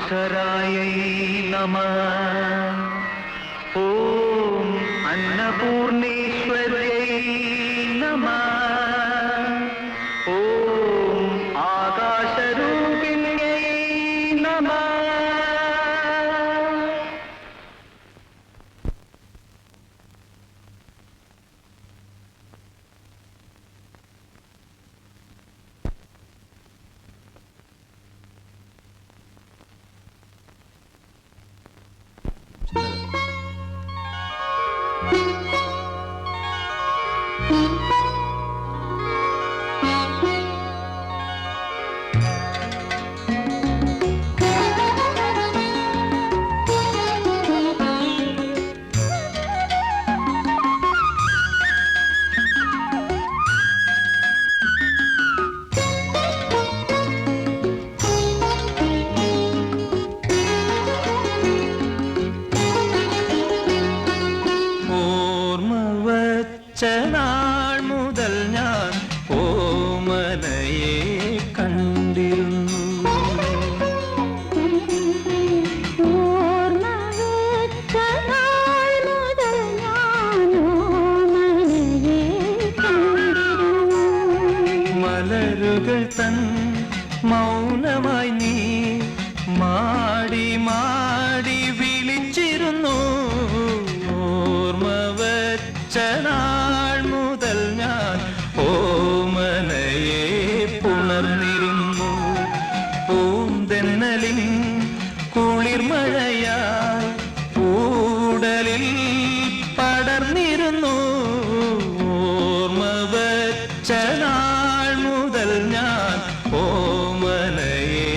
अक्षरायै नमः। ॐ अन्नपूर्णेश्वर्यै नमः। ॐ आकाशरूपिण्यै नमः। നാൾ മുതൽ ഞാൻ ഓമനയെ കണ്ടിരുന്നു. മലരുകൾ തൻ മൗനമായി നീ മാടി മാടി വിളിച്ചിരുന്നു. ഓർമ്മ വച്ച നാൾ മുതൽ ഞാൻ ഓമനയെ പുണർന്നിരുന്നു. പൂന്തെന്നലിൻ കുളിർമഴയായി കൂടലിൽ പടർന്നിരുന്നു. ഓർമ്മ വച്ച നാൾ മുതൽ ഞാൻ ഓമനയെ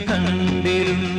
കണ്ടിരുന്നു.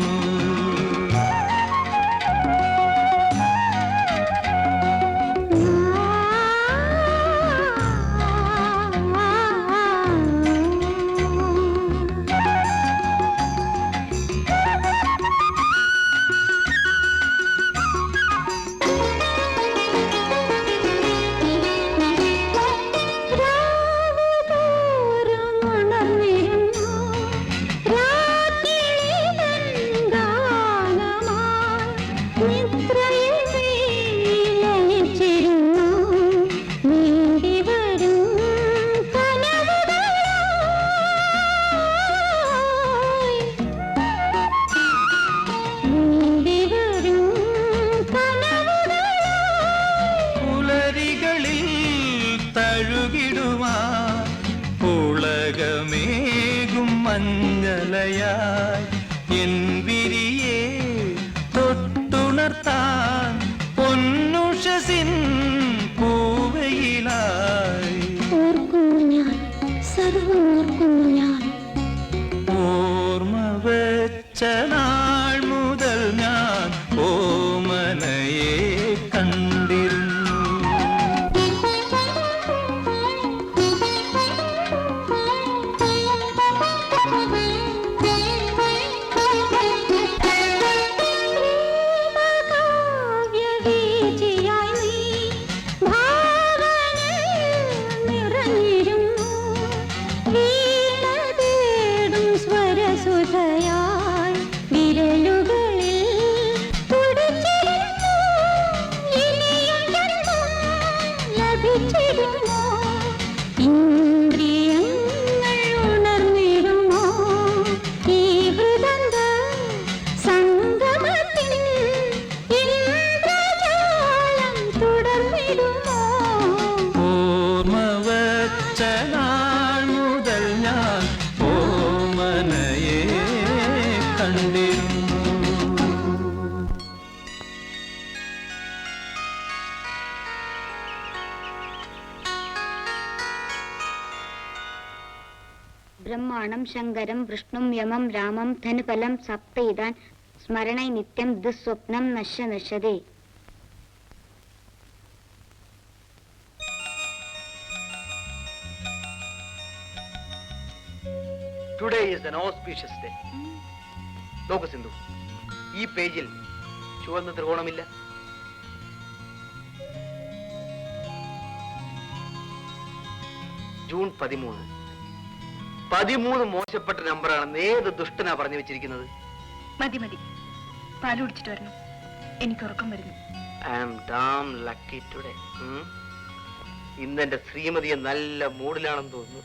പുളകമേകും മഞ്ഞലയായി എൻ വിരിയെ തൊട്ടുണർത്താൻ പൊന്നുഷസിൻ പൂവയിലായി ഓർമ്മ വെച്ച നാൾ മുതൽ ഞാൻ ഓമനയെ കണ്ടിരുന്നു. ब्रह्माणं शंकरं विष्णुं यमं रामं धनुफलं सप्तैतान् स्मरणै नित्यं दुःस्वप्नं नश्य नश्यते. Today is an auspicious day. നോക്കൂ സിന്ധു, ഈ പേജിൽ ചുവന്ന ത്രികോണമില്ല. ജൂൺ 13 മോശപ്പെട്ട നമ്പറാണെന്ന് ഏത് ദുഷ്ടനാ പറഞ്ഞു വെച്ചിരിക്കുന്നത്? മതി മതി, പാല് കുടിച്ചിട്ട് വരണം, എനിക്ക് ഉറക്കം വരുന്നു. I am damn lucky today. ഇന്ന് എന്റെ ശ്രീമതിയെ നല്ല മൂഡിലാണെന്ന് തോന്നുന്നു.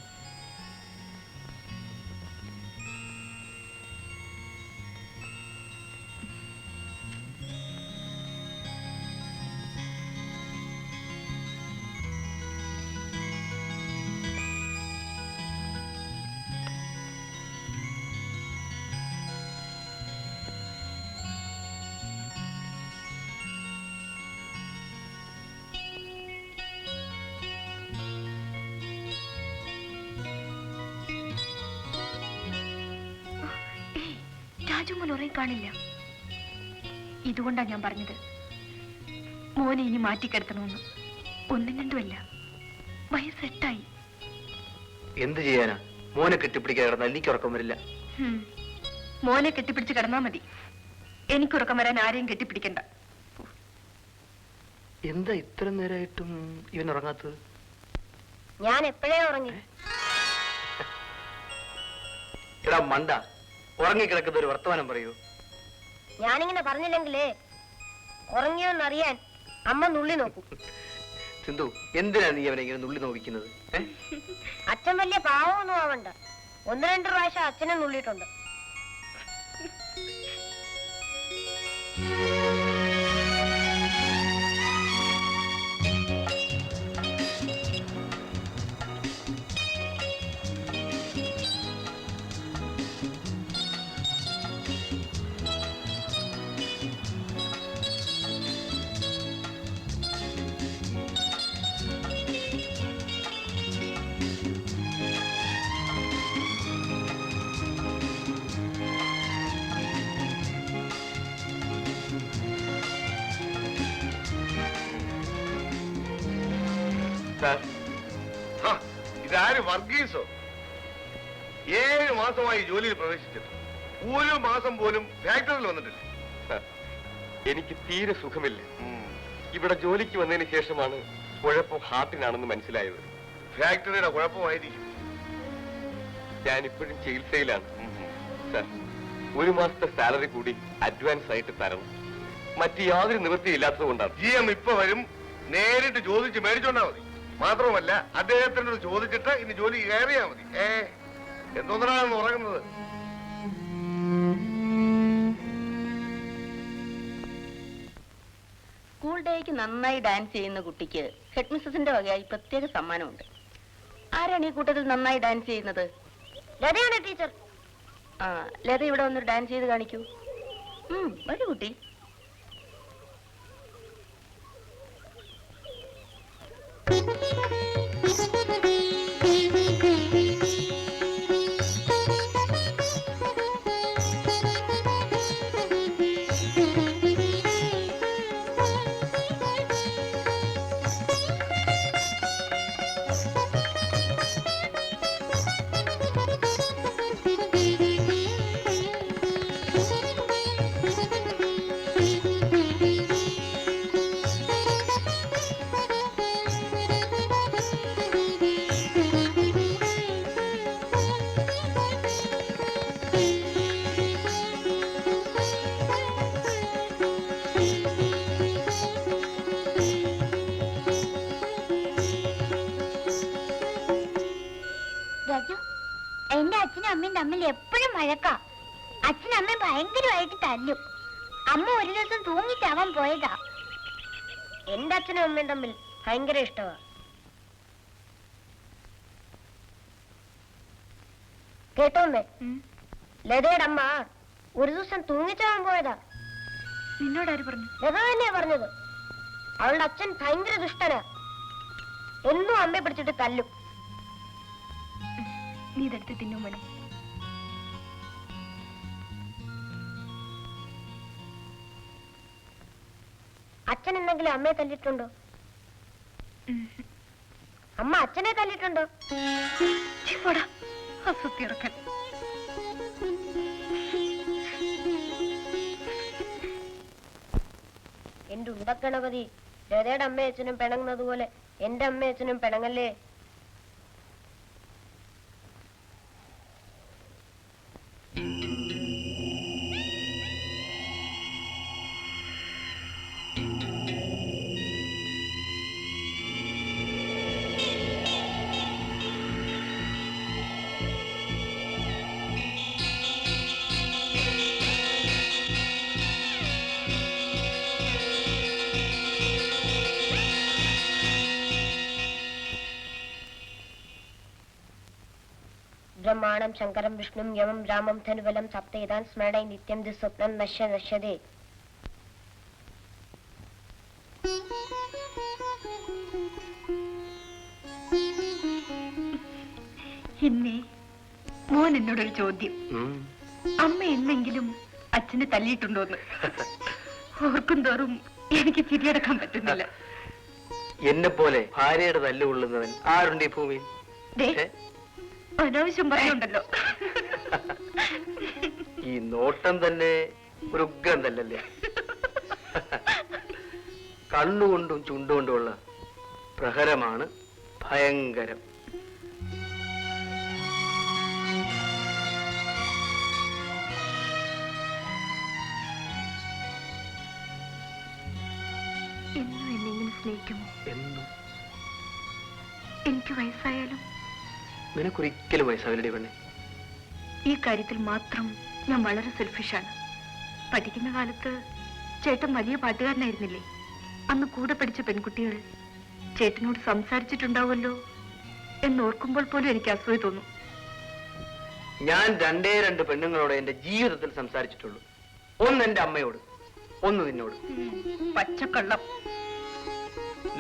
രാജുമോൻ ഉറങ്ങി കാണില്ല. ഇതുകൊണ്ടാ ഞാൻ പറഞ്ഞത് മോനെ ഇനി മാറ്റിക്കിടത്തണമെന്ന്. ഒന്നും രണ്ടുമല്ല, വയസ്സെട്ടായി. എന്ത് ചെയ്യാനാ? മോനെ കെട്ടിപ്പിടിക്കാൻ കിടന്നാൽ എനിക്ക് ഉറക്കം വരില്ല. മോനെ കെട്ടിപ്പിടിച്ച് കിടന്നാ മതി, എനിക്ക് ഉറക്കം വരാൻ ആരെയും കെട്ടിപ്പിടിക്കണ്ട. എന്താ ഇത്ര നേരമായിട്ടും ഇവൻ ഉറങ്ങാത്തത്? ഞാൻ എപ്പോഴേ ഉറങ്ങി. എടാ മണ്ട, ഉറങ്ങിക്കിടക്കുന്ന ഒരു വർത്തമാനം പറയൂ. ഞാനിങ്ങനെ പറഞ്ഞില്ലെങ്കിലേ ഉറങ്ങിയോന്നറിയാൻ അമ്മ നുള്ളി നോക്കും. സിന്ധു, എന്തിനാ നീ അവനെ ഇങ്ങനെ നുള്ളി നോവിക്കുന്നത്? അച്ഛൻ വലിയ പാവമൊന്നും ആവണ്ട. 1-2 പ്രാവശ്യം അച്ഛനെ നുള്ളിയിട്ടുണ്ട്. ഇതാര് വർഗീസോ? 7 മാസമായി ജോലിയിൽ പ്രവേശിച്ചിട്ട് ഒരു മാസം പോലും ഫാക്ടറിയിൽ വന്നിട്ടില്ല. എനിക്ക് തീരെ സുഖമില്ല. ഇവിടെ ജോലിക്ക് വന്നതിന് ശേഷമാണ് കുഴപ്പം ഹാർട്ടിനാണെന്ന് മനസ്സിലായത്. ഫാക്ടറിയുടെ കുഴപ്പമായിരിക്കും. ഞാനിപ്പോഴും ചികിത്സയിലാണ്. സാർ, 1 മാസത്തെ സാലറി കൂടി അഡ്വാൻസ് ആയിട്ട് തരണം. മറ്റ് യാതൊരു നിവൃത്തിയില്ലാത്തത് കൊണ്ടാണ്. GM ഇപ്പൊ വരും, നേരിട്ട് ചോദിച്ച് മേടിച്ചോണ്ടാ മതി. മാത്രമല്ല, അദ്ദേഹത്തിനോട് ചോദിച്ചിട്ട് ഇനി ജോലി കയറിയാ മതി. എന്തോന്നാണെന്ന് ഉറങ്ങുന്നത്? സ്കൂൾ ഡേക്ക് നന്നായി ഡാൻസ് ചെയ്യുന്ന കുട്ടിക്ക് ഹെഡ് മിസ്സസിന്റെ വകയായി പ്രത്യേക സമ്മാനമുണ്ട്. ആരാണ് ഈ കൂട്ടത്തിൽ നന്നായി ഡാൻസ് ചെയ്യുന്നത്? ലതയാണ് ടീച്ചർ. ആ, ലത ഇവിടെ വന്നൊരു ഡാൻസ് ചെയ്ത് കാണിക്കൂ. വരൂ കുട്ടി. എന്റെ അച്ഛനും അമ്മയും തമ്മിൽ എപ്പോഴും വഴക്കാ. അച്ഛനും അമ്മയും ഭയങ്കരമായിട്ട് തല്ലും. അമ്മ ഒരു ദിവസം തൂങ്ങിച്ചാവാൻ പോയതാ. എന്റെ അച്ഛനും അമ്മയും തമ്മിൽ ഭയങ്കര ഇഷ്ടമാ. കേട്ടോന്നേ, ലതയുടെ അമ്മ ഒരു ദിവസം തൂങ്ങിച്ചാവാൻ പോയതാ. നിന്നോടാര് പറഞ്ഞു? ലത തന്നെയാ പറഞ്ഞത്. അവളുടെ അച്ഛൻ ഭയങ്കര ദുഷ്ടനാ. എന്നും അമ്മയെ പിടിച്ചിട്ട് തല്ലും. നീ ഇതെടുത്ത് തിന്നു മോനെ. അച്ഛൻ എന്തെങ്കിലും അമ്മയെ തല്ലിയിട്ടുണ്ടോ? അമ്മ അച്ഛനെ തല്ലിയിട്ടുണ്ടോ? അസത്യറക്കൻ. എന്റെ ഉണ്ടക്കണപതി, ലതയുടെ അമ്മയച്ഛനും പിണങ്ങുന്നത് പോലെ എന്റെ അമ്മയച്ഛനും പിണങ്ങല്ലേ. പ്രമാണം ശങ്കരം വിഷ്ണും യമം രാമം ധനുബലം സപ്തേതാൻ സ്മരണ നിത്യം ദുസ്വപ്നം നശ്യതേ. ഇന്നേ മോൻ എന്നോടൊരു ചോദ്യം. അമ്മ എന്നെങ്കിലും അച്ഛനെ തല്ലിയിട്ടുണ്ടോന്ന് ഓർക്കും തോറും എനിക്ക് ചിരിയടക്കാൻ പറ്റുന്നില്ല. എന്നെ പോലെ ഭാര്യയുടെ തല്ല് കൊള്ളുന്നവൻ ആരുണ്ട് ഈ ഭൂമിയിൽ? അനാവശ്യം പറയുണ്ടല്ലോ. ഈ നോട്ടം തന്നെ ഒരു ഉഗ്രം തല്ലല്ലേ? കണ്ണുകൊണ്ടും ചുണ്ടുകൊണ്ടുമുള്ള പ്രഹരമാണ് ഭയങ്കരം. എന്നും എന്നെങ്കിലും സ്നേഹിക്കുമോ? എന്നും. എനിക്ക് വയസ്സായാലും നിനക്കൊരിക്കലും വയസ്സാവില്ലടി പെണ്ണെ. ഈ കാര്യത്തിൽ മാത്രം ഞാൻ വളരെ സെൽഫിഷാണ്. പഠിക്കുന്ന കാലത്ത് ചേട്ടൻ വലിയ പാട്ടുകാരനായിരുന്നില്ലേ? അന്ന് കൂടെ പഠിച്ച പെൺകുട്ടികൾ ചേട്ടനോട് സംസാരിച്ചിട്ടുണ്ടാവുമല്ലോ എന്നോർക്കുമ്പോൾ പോലും എനിക്ക് അസൂയ തോന്നും. ഞാൻ രണ്ട് പെണ്ണുങ്ങളോട് എന്റെ ജീവിതത്തിൽ സംസാരിച്ചിട്ടുള്ളൂ. ഒന്ന് എന്റെ അമ്മയോട്, ഒന്ന് നിന്നോട്. പച്ചക്കള്ളം.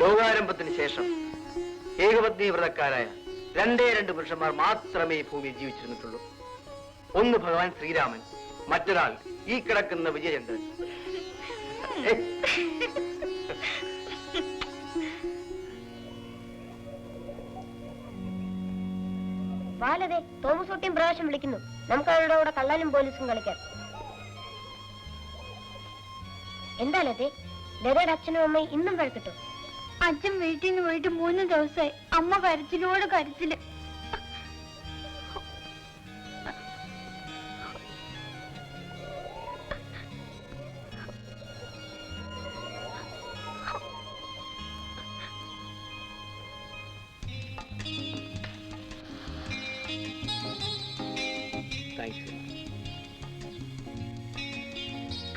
ലോകാരംഭത്തിന് ശേഷം ഏകപത്നി വ്രതക്കാരായ രണ്ട് പുരുഷന്മാർ മാത്രമേ ഈ ഭൂമിയിൽ ജീവിച്ചിരുന്നിട്ടുള്ളൂ. ഒന്ന് ഭഗവാൻ ശ്രീരാമൻ, മറ്റൊരാൾ ഈ കിടക്കുന്ന വിജയചന്ദ്രൻ. ബാലതെ തോമസ് കുട്ടിയും പ്രാവശ്യം വിളിക്കുന്നു. നമുക്ക് അവരുടെ കൂടെ കള്ളനും പോലീസും കളിക്കാം. എന്താ ലതേ, ലതയുടെ അച്ഛനും അമ്മയും ഇന്നും വഴക്കിട്ടു? അച്ഛൻ വീട്ടിൽ നിന്ന് പോയിട്ട് 3 ദിവസമായി. അമ്മ കരച്ചിലോട് കരച്ചില്.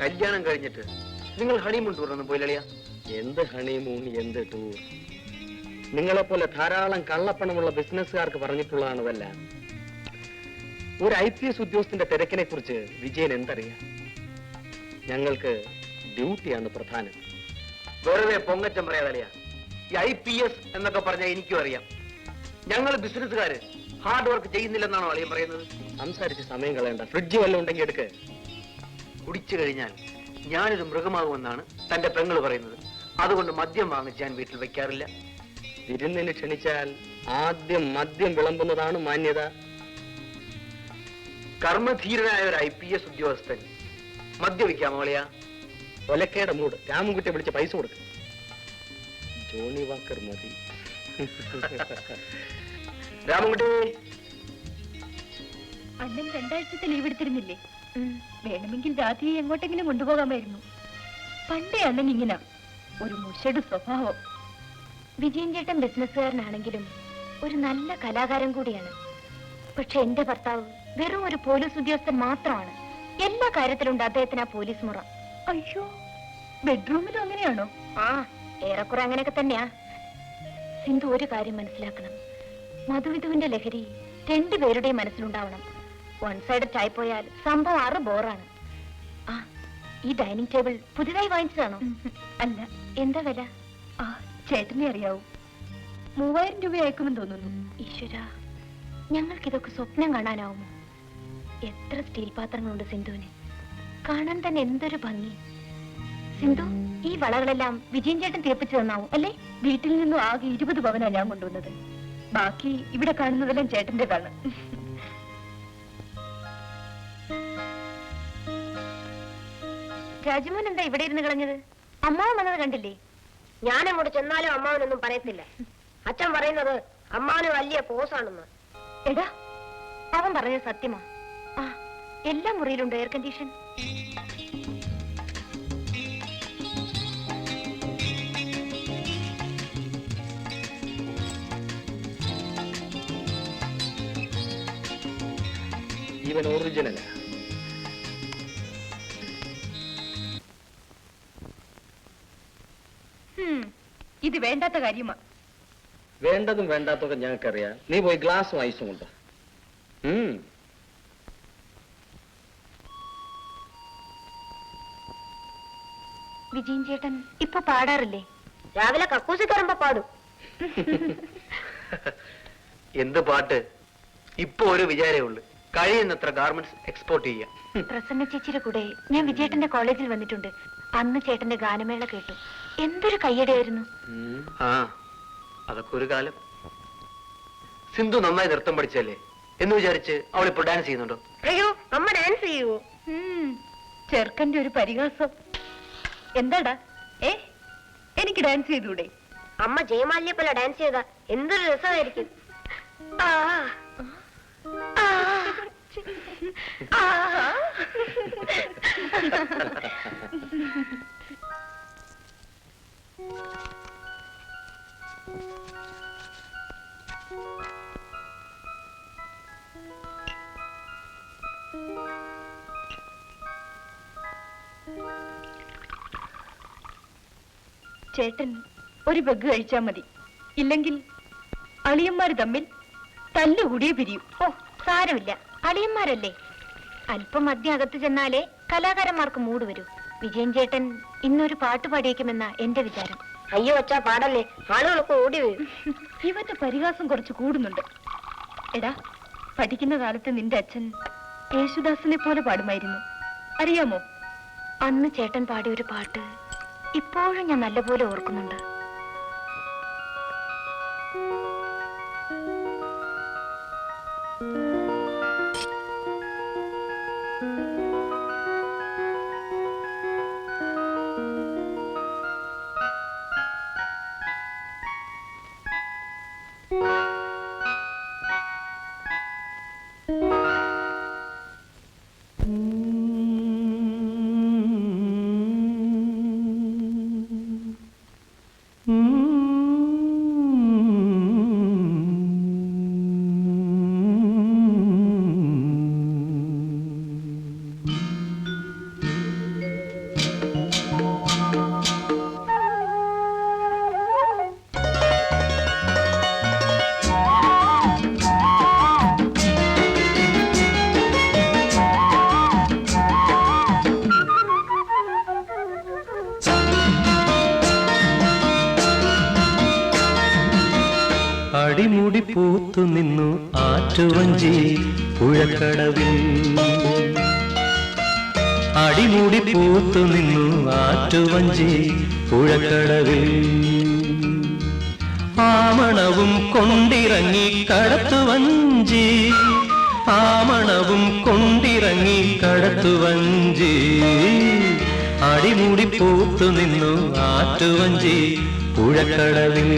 കല്യാണം കഴിഞ്ഞിട്ട് നിങ്ങൾ ഹണിമൂൺ ടൂറൊന്നും പോയില്ലളിയാ? എന്ത് ഹണിമൂൺ, എന്ത് ടൂർ? നിങ്ങളെപ്പോലെ ധാരാളം കള്ളപ്പണമുള്ള ബിസിനസ്സുകാർക്ക് പറഞ്ഞിട്ടുള്ളതാണതല്ല. ഒരു IPS ഉദ്യോഗസ്ഥന്റെ തിരക്കിനെ കുറിച്ച് വിജയൻ എന്തറിയാം? ഞങ്ങൾക്ക് ഡ്യൂട്ടിയാണ് പ്രധാനം. വെറുതെ പൊങ്ങച്ചം പറയാതളിയാ. ഈ IPS എന്നൊക്കെ പറഞ്ഞാൽ എനിക്കും അറിയാം. ഞങ്ങൾ ബിസിനസ്സുകാര് ഹാർഡ് വർക്ക് ചെയ്യുന്നില്ലെന്നാണോ അളിയൻ പറയുന്നത്? സംസാരിച്ച് സമയം കളയണ്ട. ഫ്രിഡ്ജ് വല്ലതും ഉണ്ടെങ്കിൽ എടുക്ക്. കുടിച്ചു കഴിഞ്ഞാൽ ഞാനൊരു മൃഗമാകുമെന്നാണ് തന്റെ പെങ്ങൾ പറയുന്നത്. അതുകൊണ്ട് മദ്യം വാങ്ങിച്ച് ഞാൻ വീട്ടിൽ വെക്കാറില്ല. വിരുന്നിന് ക്ഷണിച്ചാൽ ആദ്യം മദ്യം വിളമ്പുന്നതാണ് മാന്യത. കർമ്മധീരനായ ഒരു IPS ഉദ്യോഗസ്ഥൻ മദ്യപിക്കാമോ അളിയാ? ഒലക്കയുടെ മൂട്. രാമൻകുട്ടിയെ വിളിച്ച് പൈസ കൊടുക്കും. ജോണി വാക്കർ മതി. രാമൻകുട്ടി, അണ്ണൻ 2 ആഴ്ചത്തെ ലീവ് എടുത്തിരുന്നില്ലേ? വേണമെങ്കിൽ രാധയെ എങ്ങോട്ടെങ്കിലും കൊണ്ടുപോകാമായിരുന്നു. പണ്ടേ അണ്ണൻ ഇങ്ങനെ ഒരു മുഷട് സ്വഭാവം. വിജയൻ ചേട്ടൻ ബിസിനസ്സുകാരനാണെങ്കിലും ഒരു നല്ല കലാകാരൻ കൂടിയാണ്. പക്ഷെ എന്റെ ഭർത്താവ് വെറും ഒരു പോലീസ് ഉദ്യോഗസ്ഥൻ മാത്രമാണ്. എല്ലാ കാര്യത്തിലുണ്ട് അദ്ദേഹത്തിന് ആ പോലീസ് മുറ. അയ്യോ, ബെഡ്റൂമിലും അങ്ങനെയാണോ? ആ, ഏറെക്കുറെ അങ്ങനെയൊക്കെ തന്നെയാ. സിന്ധു ഒരു കാര്യം മനസ്സിലാക്കണം. മധുവിധുവിന്റെ ലഹരി 2 പേരുടെയും മനസ്സിലുണ്ടാവണം. വൺ സൈഡ് ആയി പോയാൽ സംഭവം 6 ബോറാണ്. ആ, ഈ ഡൈനിങ് ടേബിൾ പുതിയതായി വാങ്ങിച്ചതാണോ? അല്ല. എന്താ വില? ആ, ചേട്ടനെ അറിയാവൂ. 3000 രൂപ അയക്കുമെന്ന് തോന്നുന്നു. ഈശ്വര, ഞങ്ങൾക്കിതൊക്കെ സ്വപ്നം കാണാനാവുമോ? എത്ര സ്റ്റീൽ പാത്രങ്ങളുണ്ട് സിന്ധുവിന്. കാണാൻ തന്നെ എന്തൊരു ഭംഗി. സിന്ധു, ഈ വളകളെല്ലാം വിജയൻ ചേട്ടൻ തീർപ്പിച്ചു തന്നാവും അല്ലേ? വീട്ടിൽ നിന്നും ആകെ 20 പവനാ ഞാൻ കൊണ്ടുവന്നത്. ബാക്കി ഇവിടെ കാണുന്നതെല്ലാം ചേട്ടൻ്റെതാണ്. രാജുമോൻ എന്താ ഇവിടെ ഇരുന്ന് കളഞ്ഞത്? അമ്മാവൻ വന്നത് കണ്ടില്ലേ? ഞാൻ അങ്ങോട്ട് ചെന്നാലും അമ്മാവനൊന്നും പറയത്തില്ല. അച്ഛൻ പറയുന്നത് അമ്മാവന് വലിയ പോസാണെന്ന്. എടാ, അവൻ പറഞ്ഞത് സത്യമാ. ആ, എല്ലാ മുറിയിലുണ്ട് എയർ കണ്ടീഷൻ. ഇവൻ ഒറിജിനലാ. ഇത് വേണ്ടാത്ത കാര്യമാ. വേണ്ടതും വേണ്ടാത്തൊക്കെ ഞങ്ങൾക്കറിയാം. നീ പോയി ഗ്ലാസും ഐസും കൊണ്ട്. വിജയൻ ചേട്ടൻ ഇപ്പൊ പാടാറില്ലേ? രാവിലെ കക്കൂസി കയറുമ്പോ പാടും. എന്ത് പാട്ട്? ഇപ്പൊ ഒരു വിചാരേ ഉള്ളു, കഴിയുന്നത്ര ഗാർമെന്റ്സ് എക്സ്പോർട്ട് ചെയ്യാം. പ്രസന്ന ചേച്ചിയുടെ കൂടെ ഞാൻ വിജയേട്ടന്റെ കോളേജിൽ വന്നിട്ടുണ്ട്. അന്ന് ചേട്ടന്റെ ഗാനമേള കേട്ടു. എന്തൊരു കയ്യടിയായിരുന്നു. ആ, അതൊക്കെ ഒരു കാലം. സിന്ധു നന്നായി നൃത്തം പഠിച്ചല്ലേ എന്ന് വിചാരിച്ച് അവളിപ്പോ ഡാൻസ് ചെയ്യുന്നുണ്ടോ? അയ്യോ, അമ്മ ഡാൻസ് ചെയ്യൂ. ചെറുക്കന്റെ ഒരു പരിഹാസം. എന്താടാ എനിക്ക് ഡാൻസ് ചെയ്തൂടെ? അമ്മ ജയമാലിയെ ഡാൻസ് ചെയ്താ എന്തൊരു രസമായിരിക്കും. ചേട്ടൻ ഒരു ബഗ് കഴിച്ചാ മതി, ഇല്ലെങ്കിൽ അളിയന്മാര് തമ്മിൽ തല്ലുകൂടിയേ പിരിയും. ഓ, സാരമില്ല, അളിയന്മാരല്ലേ. അല്പം മദ്യം അകത്ത് ചെന്നാലേ കലാകാരന്മാർക്ക് മൂട് വരൂ. വിജയൻ ചേട്ടൻ ഇന്നൊരു പാട്ട് പാടിയേക്കുമെന്നാ എന്റെ വിചാരം. അയ്യോ അച്ഛാ, പാടല്ലേ, ആളുകളൊക്കെ ഓടി വരും. ഇവന്റെ പരിഹാസം കുറച്ച് കൂടുന്നുണ്ട്. എടാ, പഠിക്കുന്ന കാലത്ത് നിന്റെ അച്ഛൻ യേശുദാസിനെ പോലെ പാടുമായിരുന്നു, അറിയാമോ? അന്ന് ചേട്ടൻ പാടിയ ഒരു പാട്ട് ഇപ്പോഴും ഞാൻ നല്ലപോലെ ഓർക്കുന്നുണ്ട്. അടിമുടി പൂത്തു നിന്നു ആറ്റുവഞ്ചി പുഴക്കടവിൽ. അടിമുടി പൂത്തു നിന്നു ആറ്റുവഞ്ചി പുഴക്കടവിൽ. ആമണവും കൊണ്ടിറങ്ങി കടത്തുവഞ്ചി, ആമണവും കൊണ്ടിറങ്ങി കടത്തുവഞ്ചി. അടിമുടി പൂത്തു നിന്നു ആറ്റുവഞ്ചി പുഴക്കടവിൽ.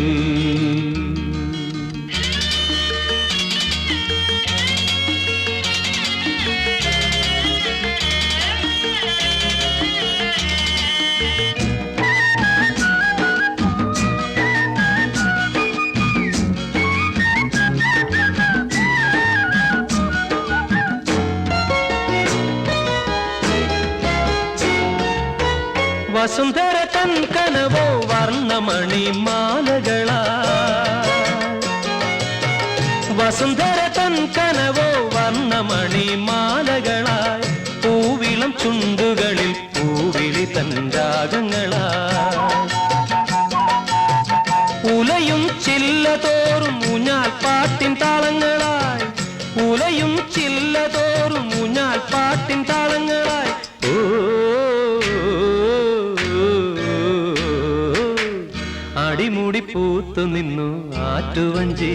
വസുന്ധര തൻ കനവോ വർണ്ണമണി മാലകളാ, വസുന്ധര തൻ കനവോ വർണ്ണമണി മാലകളായി. പൂവിളം ചുണ്ടുകളിൽ പൂവിളി തൻ രാഗങ്ങളായി. ഉലയും ചില്ലതോറും ഊഞ്ഞാൽ പാട്ടിൻ താളങ്ങളായി, ഉലയും ചില്ലതോറും ഊഞ്ഞാൽ പാട്ടിൻ താളങ്ങളായി. അടിമുടി പൂത്തു നിന്നു ആറ്റുവഞ്ചി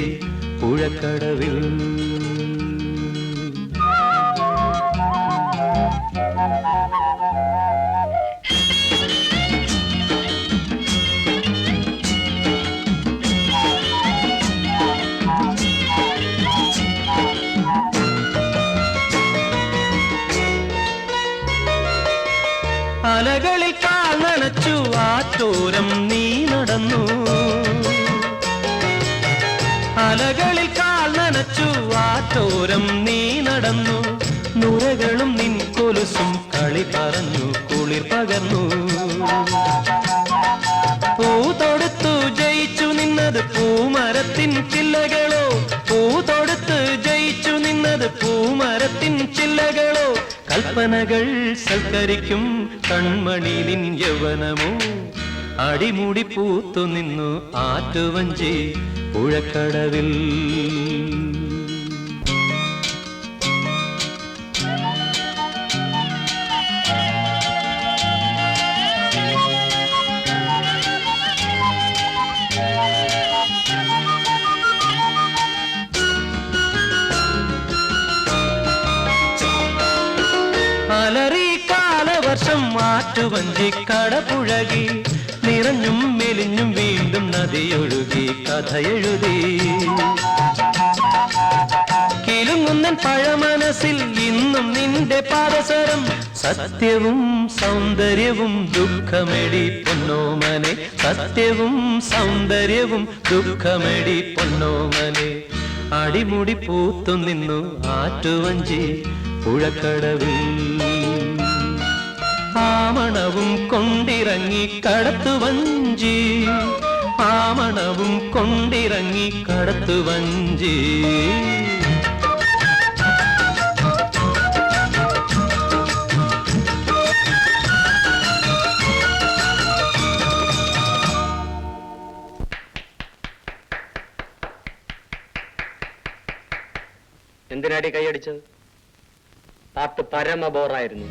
പുഴക്കടവിൽ. അലകളിൽ കാൽ നനച്ചു ആറ്റോരം നീ നടന്നു, അലകളിൽ കാൽ നനച്ചു ആറ്റോരം നീ നടന്നു. നുരകളും നിൻ കൊലുസും കളി പറഞ്ഞു കുളിർ പകർന്നു. പൂ തൊടുത്തു ജയിച്ചു നിന്നത് പൂമരത്തിൻ ചില്ലകളോ, പൂ തൊടുത്ത് ജയിച്ചു നിന്നത് പൂ കൽപ്പനകൾ സൽക്കരിക്കും കൺമണി നിൻ യൗവനമോ അടിമുടി പൂത്തു നിന്നു ആറ്റുവഞ്ചി പുഴക്കടവിൽ. അലറി കാലവർഷം മാറ്റുവഞ്ചി കടപുഴകി നിറഞ്ഞും മെലിഞ്ഞും വീണ്ടും നദിയൊഴുകി കഥയെഴുതി. കിലുങ്ങുന്നൻ പഴമനസിൽ ഇന്നും നിന്റെ പാദസരം സത്യവും സൗന്ദര്യവും ദുഃഖമെടി പൊന്നോമനെ. സത്യവും സൗന്ദര്യവും ദുഃഖമെടി പൊന്നോമനെ. അടിമുടി പൂത്തു നിന്നു ആറ്റുവഞ്ചി പുഴക്കടവിൽ. ആമണവും കൊണ്ടിറങ്ങി കടത്തുവഞ്ചി. ആമണവും കൊണ്ടിറങ്ങി കടത്തുവഞ്ചി. എന്തിനാടി കൈയടിച്ചത്? പാട്ട് പരമ ബോറായിരുന്നു.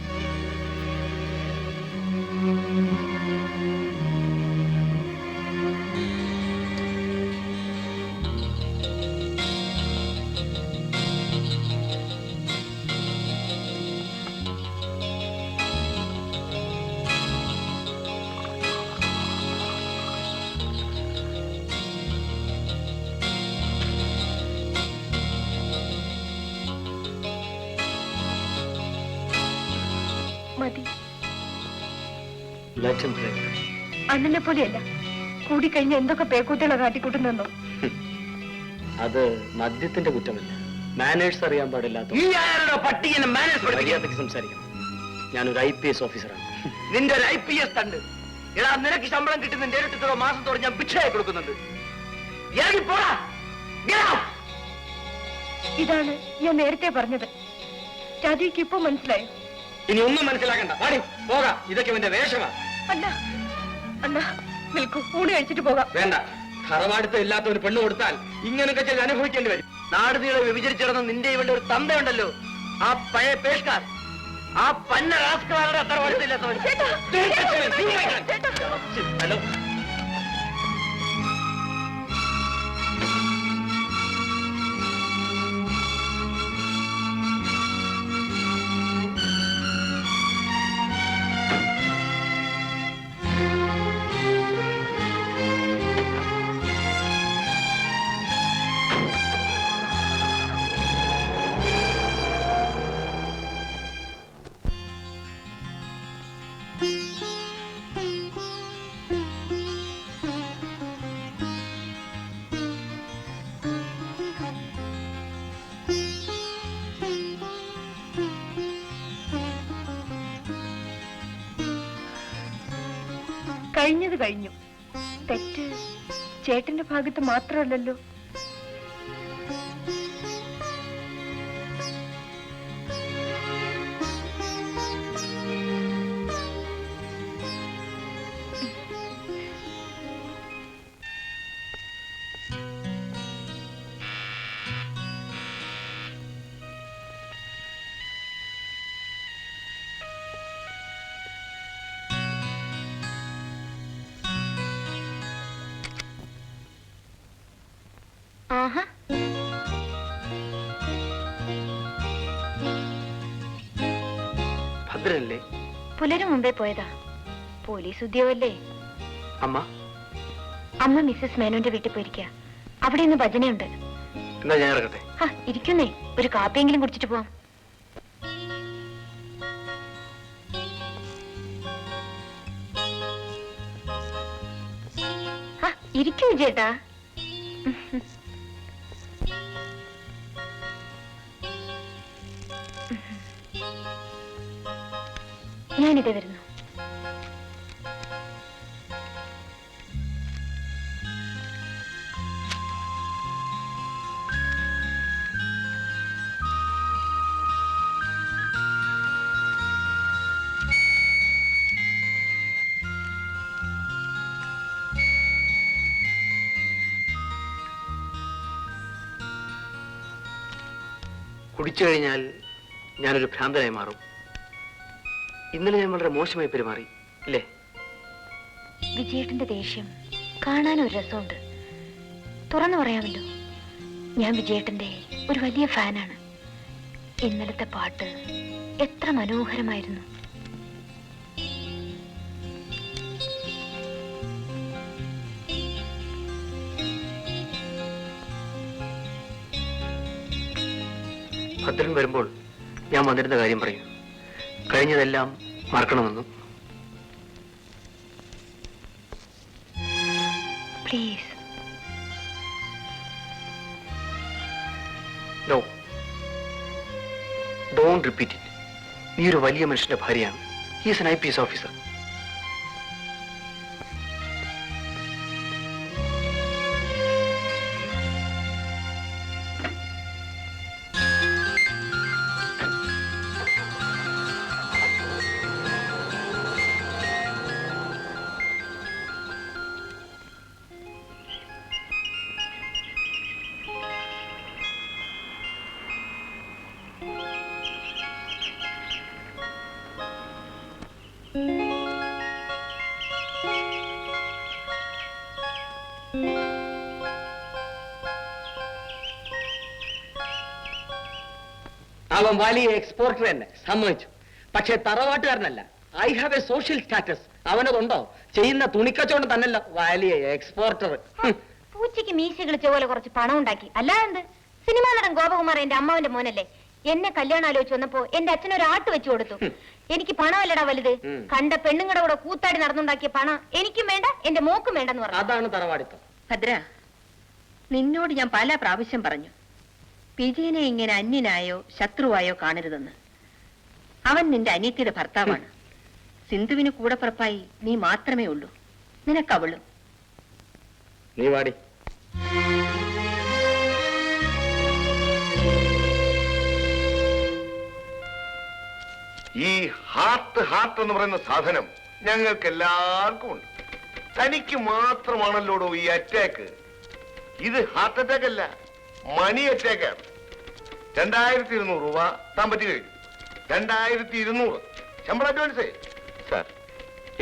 മതി. Let him drink. അണ്ണനെ പോലെയല്ല, കൂടിക്കഴിഞ്ഞ് എന്തൊക്കെ പേക്കൂട്ടികളെ കാട്ടിക്കൂട്ടുന്നെന്നോ. അത് മദ്യത്തിന്റെ കുറ്റമല്ല, മാനേഴ്സ് അറിയാൻ പാടില്ലാത്ത. മര്യാദയ്ക്ക് സംസാരിക്കണം. ഞാനൊരു IPS ഓഫീസറാണ്. നിന്റെ ഒരു IPS തണ്ട്. എടാ, നിനക്ക് ശമ്പളം കിട്ടുന്ന നേരിട്ടോ മാസത്തോടെ ഞാൻ ഭിക്ഷയായി കൊടുക്കുന്നുണ്ട്. ഇതാണ് ഞാൻ നേരത്തെ പറഞ്ഞത്. രാധിക്ക് ഇപ്പൊ മനസ്സിലായോ? ഇനി ഒന്നും മനസ്സിലാക്കണ്ട. പാടി പോകാം. ഇതൊക്കെ എന്റെ വേഷമാണ്. അല്ല അല്ല, നിൽക്കൂ, ഊണ് കഴിച്ചിട്ട് പോകാം. വേണ്ട. തറവാടുത്ത് ഇല്ലാത്ത ഒരു പെണ്ണ് കൊടുത്താൽ ഇങ്ങനൊക്കെ ചില അനുഭവിക്കേണ്ടി വരും. നാട് നീളെ വിഭജിച്ചിടന്ന നിന്റെ ഇവളുടെ ഒരു തന്തയുണ്ടല്ലോ, ആ പഴയ പേഷ്കാർ, ആ പന്ന റാസ്കാരുടെ തറവാടുത്തില്ലാത്തവൻ. ഹലോ, കഴിഞ്ഞത് കഴിഞ്ഞു. തെറ്റ് ചേട്ടന്റെ ഭാഗത്ത് മാത്രമല്ലല്ലോ. ആഹാ, ഭദ്രനല്ലേ? പുലരും മുമ്പേ പോയതാ. പോലീസ് ഉദ്യോഗല്ലേ. അമ്മ അമ്മ മിസ്സസ് മേനോന്റെ വീട്ടിൽ പോയിരിക്കുക. അവിടെ ഇന്ന് ഭജനയുണ്ട്. എന്നാ ഞാൻ ഇറങ്ങട്ടെ. ഇരിക്കുന്നേ, ഒരു കാപ്പിയെങ്കിലും കുടിച്ചിട്ട് പോവാം. ഇരിക്കൂ ചേട്ടാ. ഞാനിത് വരുന്നു. കുടിച്ചു കഴിഞ്ഞാൽ ഞാനൊരു ഭ്രാന്തനായി മാറും. ഇന്നലെ ഞാൻ വളരെ മോശമായി പെരുമാറി അല്ലേ? വിജയേട്ടന്റെ ദേഷ്യം കാണാൻ ഒരു രസമുണ്ട്. തുറന്നു പറയാമല്ലോ, ഞാൻ വിജയേട്ടന്റെ ഒരു വലിയ ഫാനാണ്. ഇന്നലത്തെ പാട്ട് എത്ര മനോഹരമായിരുന്നു. ഭദ്രൻ വരുമ്പോൾ ഞാൻ വന്നിരുന്ന കാര്യം പറയും. കഴിഞ്ഞതെല്ലാം മറക്കണമെന്നും. Please. No, don't repeat it. നീ ഒരു വലിയ മനുഷ്യന്റെ ഭാര്യയാണ്. He is an IPS officer. അവൻ വലിയ എക്സ്പോർട്ടർ തന്നെ, സമ്മതിച്ചു. പക്ഷെ തറവാട്ടുകാരനല്ല. I have a social status. അവനതുണ്ടോ? ചെയ്യുന്ന തുണിക്കച്ചവടം തന്നല്ല വലിയ എക്സ്പോർട്ടർ. പൂച്ചയ്ക്ക് മീശ കളിച്ച പോലെ കുറച്ച് പണം ഉണ്ടാക്കി. അല്ലാതെ എന്ത്? സിനിമാ നടൻ ഗോപകുമാർ എന്റെ അമ്മാവന്റെ മോനല്ലേ? എന്നെ കല്യാണം ആലോചിച്ച് വന്നപ്പോ എന്റെ അച്ഛനൊരു ആട്ട് വെച്ചു കൊടുത്തു. എനിക്ക് പണമല്ലടാ വലുത്. കണ്ട പെണ്ണുങ്ങളുടെ കൂടെ കൂത്താടി നടന്നുണ്ടാക്കിയ പണം എനിക്കും വേണ്ട, എന്റെ മോക്കും വേണ്ടെന്ന് പറഞ്ഞു. അതാണ് തറവാടിത്തം. ഭദ്ര, നിന്നോട് ഞാൻ പല പ്രാവശ്യം പറഞ്ഞു, വിജയനെ ഇങ്ങനെ അന്യനായോ ശത്രുവായോ കാണരുതെന്ന്. അവൻ നിന്റെ അനിയത്തിയുടെ ഭർത്താവാണ്. സിന്ധുവിന് കൂടെ പുറപ്പായി നീ മാത്രമേ ഉള്ളൂ. നിനക്കവളും. നീ വാടി. ഈ ഹാർട്ട് എന്ന് പറയുന്ന സാധനം ഞങ്ങൾക്ക് എല്ലാവർക്കും ഉണ്ട്. തനിക്ക് മാത്രമാണല്ലോടോ ഈ അറ്റാക്ക്. ഇത് ഹാർട്ട് അറ്റാക്ക് അല്ല, മണി അറ്റാക്കാണ്. 2200 രൂപ താൻ പറ്റി കഴിഞ്ഞു. 2200 ശമ്പളം അഡ്വാൻസേ. സാർ,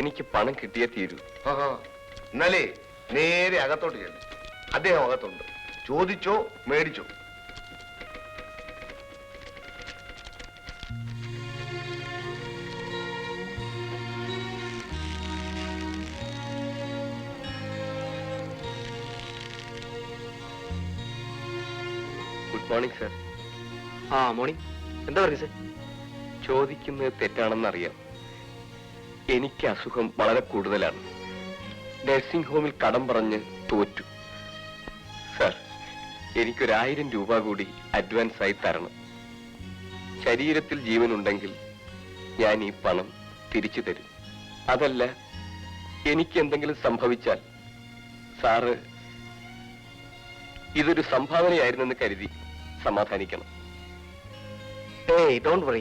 എനിക്ക് പണം കിട്ടിയേ തീരൂ. എന്നാലേ നേരെ അകത്തോട്ട് ചെല്ലും. അദ്ദേഹം അകത്തുണ്ട്. ചോദിച്ചോ മേടിച്ചോ. Good morning sir. മോർണിംഗ്. എന്താ പറയുക സാർ? ചോദിക്കുന്നത് തെറ്റാണെന്നറിയാം. എനിക്ക് അസുഖം വളരെ കൂടുതലാണ്. നഴ്സിംഗ് ഹോമിൽ കടം പറഞ്ഞ് തോറ്റു. സാർ, എനിക്കൊരു1000 രൂപ കൂടി അഡ്വാൻസ് ആയി തരണം. ശരീരത്തിൽ ജീവനുണ്ടെങ്കിൽ ഞാൻ ഈ പണം തിരിച്ചു തരും. അതല്ല, എനിക്ക് എന്തെങ്കിലും സംഭവിച്ചാൽ സാറ് ഇതൊരു സംഭാവനയായിരുന്നെന്ന് കരുതി സമാധാനിക്കണം. ഏയ്, ഡോണ്ട് വറി.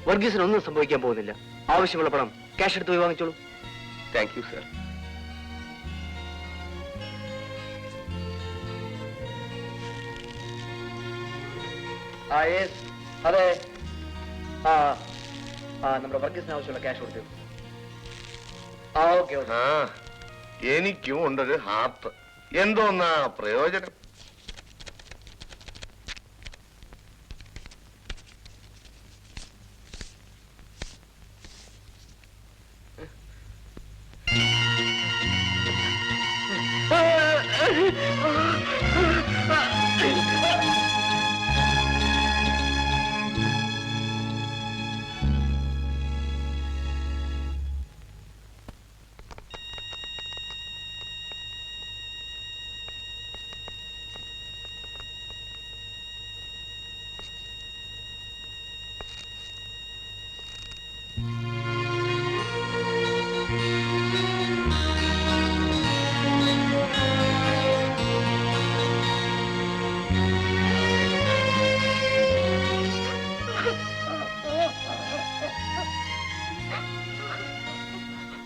വർഗീസിന് ഒന്നും സംഭവിക്കാൻ പോകുന്നില്ല. ആവശ്യമുള്ള പണം ക്യാഷ് എടുത്ത് പോയി വാങ്ങിച്ചോളൂ. Thank you sir. അതെ, നമ്മുടെ വർഗീസിന് ആവശ്യമുള്ള ക്യാഷ് കൊടുത്തു. ഓക്കെ. എനിക്കും ഉണ്ടൊരു ഹാർട്ട്. എന്തോന്നാ പ്രയോജനം?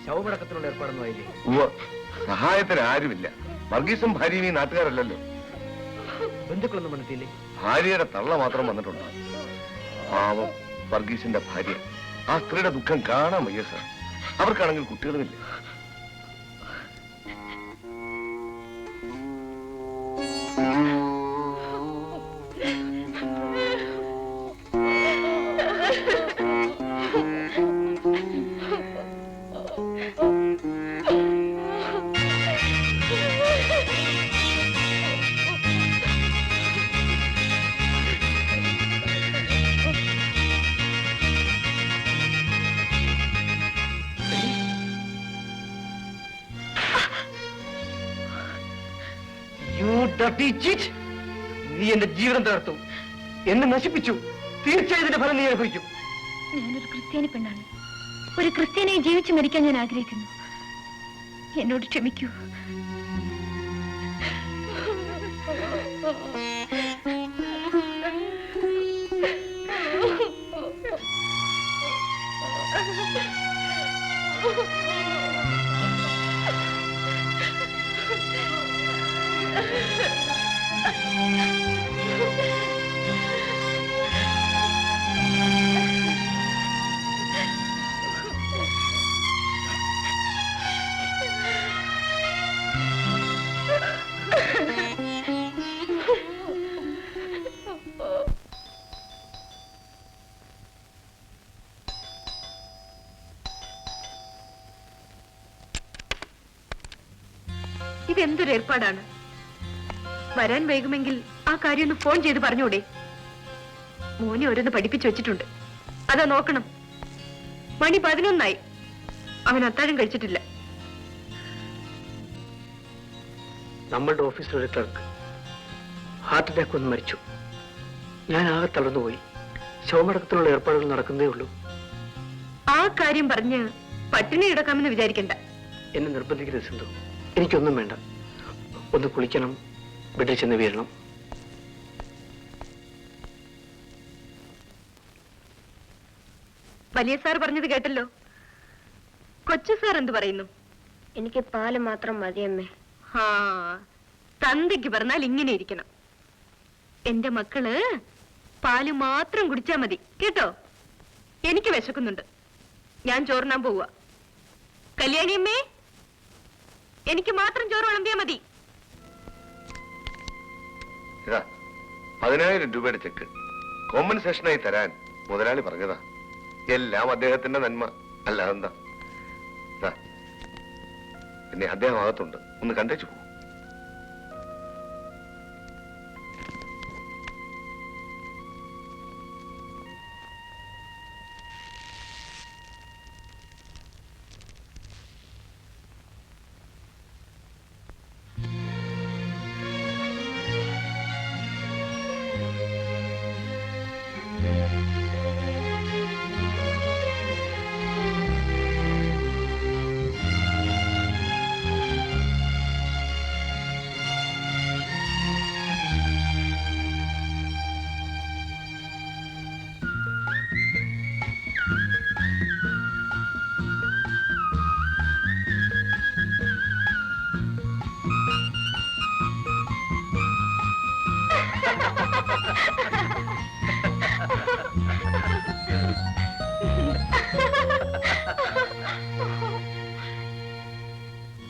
ശവമടക്കത്തിനുള്ള ഏർപ്പാടൊന്നും ആയില്ലേ? സഹായത്തിന് ആരുമില്ല. വർഗീസും ഭാര്യയും ഈ നാട്ടുകാരല്ലല്ലോ. ബന്ധുക്കളൊന്നും വന്നെത്തിയില്ലേ? ഭാര്യയുടെ തള്ള മാത്രം വന്നിട്ടുണ്ട്. പാവം വർഗീസിന്റെ ഭാര്യ. ആ സ്ത്രീയുടെ ദുഃഖം കാണാൻ വയ്യ സാർ. അവർക്കാണെങ്കിൽ കുട്ടികളുമില്ല. നീ എന്റെ ജീവിതം തകർത്തു, എന്നെ നശിപ്പിച്ചു. തീർച്ചയായും ഇതിന്റെ ഫലം നീ അനുഭവിക്കും. ഞാനൊരു ക്രിസ്ത്യാനി പെണ്ണാണ്. ഒരു ക്രിസ്ത്യാനിയെ ജീവിച്ചു മരിക്കാൻ ഞാൻ ആഗ്രഹിക്കുന്നു. എന്നോട് ക്ഷമിക്കൂ. ഇതെന്തൊരു ഏർപ്പാടാണ്? വരാൻ വൈകുമെങ്കിൽ ആ കാര്യം ഒന്ന് ഫോൺ ചെയ്ത് പറഞ്ഞൂടെ? മോനെ ഓരോന്ന് പഠിപ്പിച്ചു വെച്ചിട്ടുണ്ട്, അതാ നോക്കണം. മണി 11 അവൻ അത്താഴം കഴിച്ചിട്ടില്ല. നമ്മളുടെ ഓഫീസിലൊരു ക്ലർക്ക് ഹാർട്ട് അറ്റാക്ക് വന്ന് മരിച്ചു. ഞാൻ ആകെ തളർന്നുപോയി. ശവമടക്കത്തിനുള്ള ഏർപ്പാടുകൾ നടക്കുന്നതേ ഉള്ളൂ. ആ കാര്യം പറഞ്ഞ് പട്ടിണി കിടക്കാമെന്ന് വിചാരിക്കണ്ട. എന്നെ നിർബന്ധിക്കരുത് സിന്ധു. എനിക്കൊന്നും വേണ്ട. ഒന്ന് കുളിക്കണം, ബെഡിൽ ചെന്ന് വീഴണം. വലിയ സാർ പറഞ്ഞത് കേട്ടല്ലോ. കൊച്ചു സാർ എന്ത് പറയുന്നു? എനിക്ക് പാല് മാത്രം മതിയമ്മേ. ആ, തന്തയ്ക്ക് പറഞ്ഞാൽ ഇങ്ങനെ ഇരിക്കണം. എന്റെ മക്കള് പാല് മാത്രം കുടിച്ചാ മതി കേട്ടോ. എനിക്ക് വിശക്കുന്നുണ്ട്, ഞാൻ ചോറിനാൻ പോവുക. കല്യാണിയമ്മേ, എനിക്ക് മാത്രം ചോറ് വിളമ്പിയാ മതി. ഇതാ 10,000 രൂപയുടെ ചെക്ക് കോമ്പൻസേഷനായി തരാൻ മുതലാളി പറഞ്ഞതാ. എല്ലാം അദ്ദേഹത്തിന്റെ നന്മ, അല്ലാതെന്താ. പിന്നെ അദ്ദേഹം അകത്തുണ്ട്, ഒന്ന് കണ്ടേച്ചു പോകും.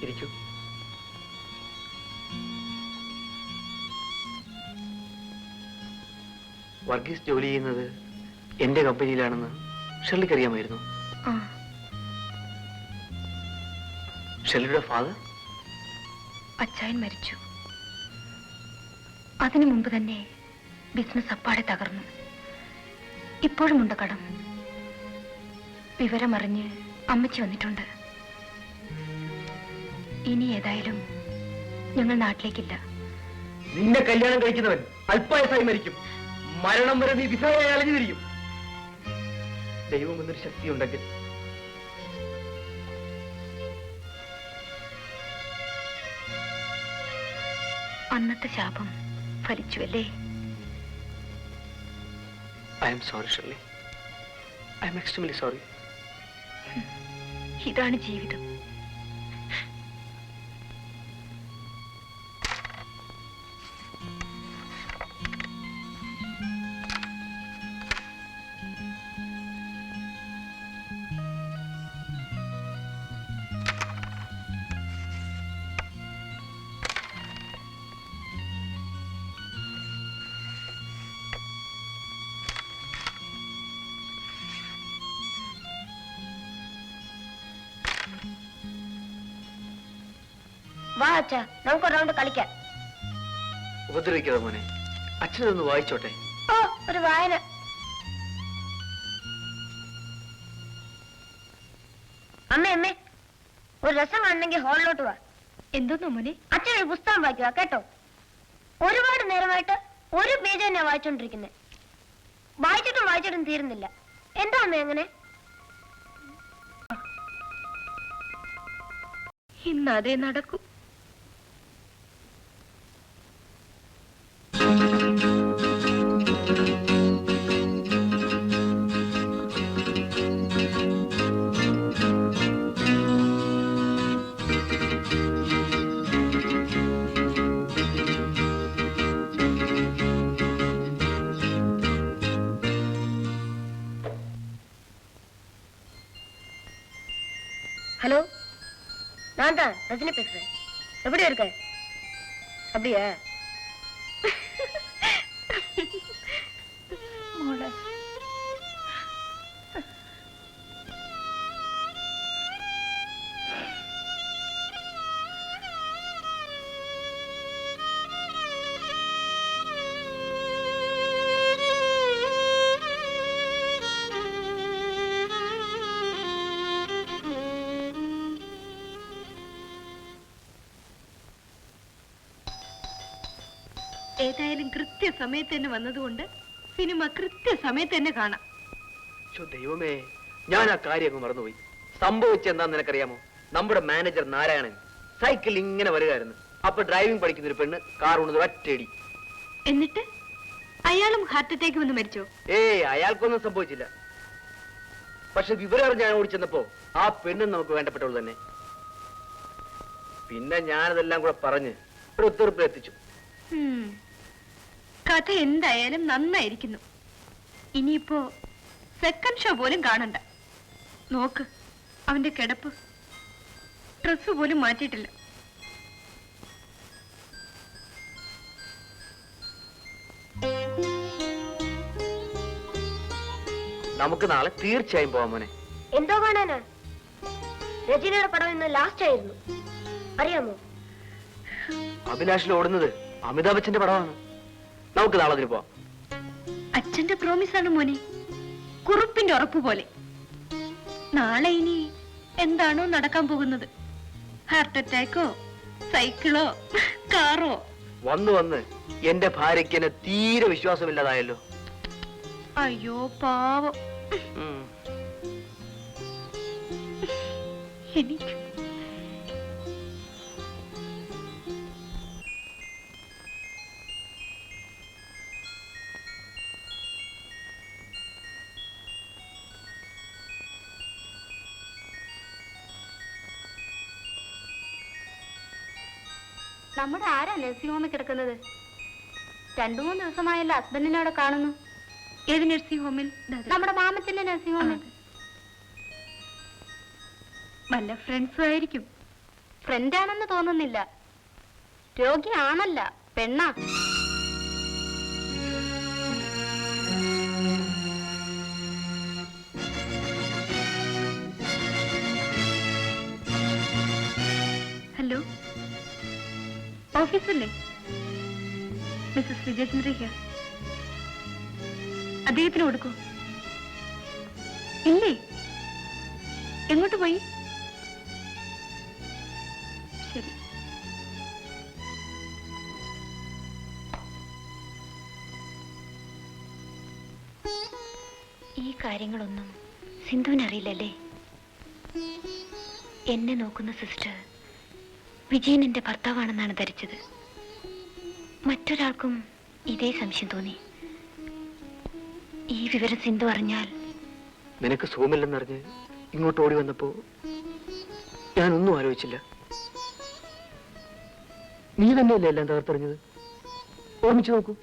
ഇരിക്കൂ. വർഗീസ് ജോലി ചെയ്യുന്നത് എന്റെ കമ്പനിയിലാണെന്ന് ഷെർലിക്ക് അറിയാമായിരുന്നു. ഷെർലിയുടെ ഫാദർ അച്ചായൻ മരിച്ചു. അതിനു മുമ്പ് തന്നെ ബിസിനസ് അപ്പാടെ തകർന്നു. ഇപ്പോഴുമുണ്ട് കടം. വിവരമറിഞ്ഞ് അമ്മച്ചി വന്നിട്ടുണ്ട്. ഇനി ഏതായാലും ഞങ്ങൾ നാട്ടിലേക്കില്ല. നിന്നെ കല്യാണം കഴിക്കുന്നവൻ അല്പായസായി മരിക്കും. മരണം വരെ നീ വിധവയായി അലഞ്ഞു തിരിയും. ദൈവം എന്നൊരു ശക്തി ഉണ്ടെങ്കിൽ അന്നത്തെ ശാപം ഫലിച്ചുവല്ലേ? I'm sorry Shirley. I'm extremely sorry. ഇതാണ് ജീവിതം. വാ അച്ഛാ, നമുക്ക് ഒരു റൗണ്ട് കളിക്കാം. ഉപദ്രവിക്കാതെ മോനെ, അച്ഛനൊന്ന് വായിച്ചോട്ടെ. ഓ, ഒരു വായന. അമ്മേ, ഒരു രസം കാണണമെങ്കിൽ ഹാളിലോട്ട് വാ. എന്തോന്നോ മോനെ? അച്ഛൻ ഒരു പുസ്തകം വായിക്കുക കേട്ടോ. ഒരുപാട് നേരമായിട്ട് ഒരു പേജ് തന്നെ വായിച്ചോണ്ടിരിക്കുന്നത്. വായിച്ചിട്ടും തീരുന്നില്ല. എന്താ അമ്മ അങ്ങനെ? ഇന്ന് അതേ നടക്കൂ. ஹலோ, நான் தான் ரஜினி பேசுறேன். எப்படி இருக்க? அப்படியா? മോളെ, ഏതായാലും കൃത്യസമയത്ത് തന്നെ വന്നതുകൊണ്ട് സിനിമ കൃത്യസമയത്ത് തന്നെ കാണാം. ദൈവമേ, ഞാൻ ആ കാര്യം അങ്ങ് മറന്നുപോയി. സംഭവിച്ചെന്താന്ന് നിനക്കറിയാമോ? നമ്മുടെ മാനേജർ നാരായണൻ സൈക്കിൾ ഇങ്ങനെ വരികയായിരുന്നു. അപ്പൊ ഡ്രൈവിംഗ് പഠിക്കുന്ന ഒരു പെണ്ണ് കാർ കൊണ്ടത് ഒറ്റയടി. എന്നിട്ട് അയാളും ഹാർട്ട് അറ്റാക്ക് വന്ന് മരിച്ചോ? അയാൾക്കൊന്നും സംഭവിച്ചില്ല. പക്ഷെ വിവരം അറിഞ്ഞ് ഞാൻ ഓടിച്ചെന്നപ്പോ ആ പെണ്ണും നമുക്ക് വേണ്ടപ്പെട്ടവൾ തന്നെ. പിന്നെ ഞാനതെല്ലാം കൂടെ പറഞ്ഞ് ഒരു ഒത്തുതീർപ്പിലെത്തിച്ചു. കഥ എന്തായാലും നന്നായിരിക്കുന്നു. ഇനിയിപ്പോ സെക്കൻഡ് ഷോ പോലും കാണണ്ട. നോക്ക്, അവന്റെ കിടപ്പ്, ഡ്രസ് പോലും മാറ്റിയിട്ടില്ല. നമുക്ക് നാളെ തീർച്ചയായും പോവാം മോനെ. എന്തോ കാണാനാ? രജനിയുടെ പടം ഇന്ന് ലാസ്റ്റ് ആയിരുന്നു, അറിയാമോ? അഭിലാഷിൽ ഓടുന്നത് അമിതാഭ് ബച്ചന്റെ പടമാണ്. നമുക്ക് നാളെ അതിന് പോവാം. അച്ഛന്റെ പ്രോമിസ് ആണ് മോനെ, കുറുപ്പിന്റെ ഉറപ്പ് പോലെ. നാളെ ഇനി എന്താണോ നടക്കാൻ പോകുന്നത്? ഹാർട്ട് അറ്റാക്കോ, സൈക്കിളോ, കാറോ? വന്ന് എന്റെ ഭാര്യയ്ക്ക് എന്നെ തീരെ വിശ്വാസമില്ലാതായല്ലോ. അയ്യോ പാവം. എനിക്ക് നമ്മുടെ ആരാ നഴ്സിംഗ് ഹോമിൽ കിടക്കുന്നത്? 2-3 ദിവസമായല്ലോ ഹസ്ബൻഡിനെ അവിടെ കാണുന്നു. ഏത് നഴ്സിംഗ് ഹോമിൽ? നമ്മുടെ മാമത്തിന്റെ നഴ്സിംഗ് ഹോമിൽ. വല്ല ഫ്രണ്ട്സും ആയിരിക്കും. ഫ്രണ്ടാണെന്ന് തോന്നുന്നില്ല. രോഗിയാണല്ല, പെണ്ണാ. ഹലോ, ഓഫീസല്ലേ? മിസ്സസ് വിജയചന്ദ്ര, അദ്ദേഹത്തിന് കൊടുക്കൂ. ഇല്ലേ? എങ്ങോട്ട് പോയി? ശരി. ഈ കാര്യങ്ങളൊന്നും സിന്ധുവിനറിയില്ലല്ലേ? എന്നെ നോക്കുന്ന സിസ്റ്റർ വിജയൻ എന്റെ ഭർത്താവാണെന്നാണ് ധരിച്ചത്. മറ്റൊരാൾക്കും ഇതേ സംശയം തോന്നി. ഈ വിവരം സിന്ധു അറിഞ്ഞാൽ... നിനക്ക് സുഖമില്ലെന്നറിഞ്ഞ് ഇങ്ങോട്ട് ഓടി വന്നപ്പോ ഞാനൊന്നും ആലോചിച്ചില്ല. നീ തന്നെയല്ലേ എല്ലാം തകർത്തെറിഞ്ഞത്? ഓർമ്മിച്ചു നോക്കൂ.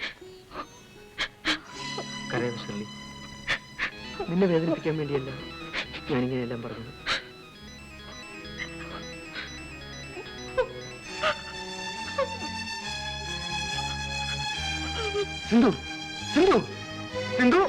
കരയാതെ ഷെർലി, നിന്നെ വേദനിപ്പിക്കാൻ വേണ്ടിയല്ല ഞാനിങ്ങനെയെല്ലാം പറഞ്ഞത്. സിന്ധു, സിന്ധു, സിന്ധു.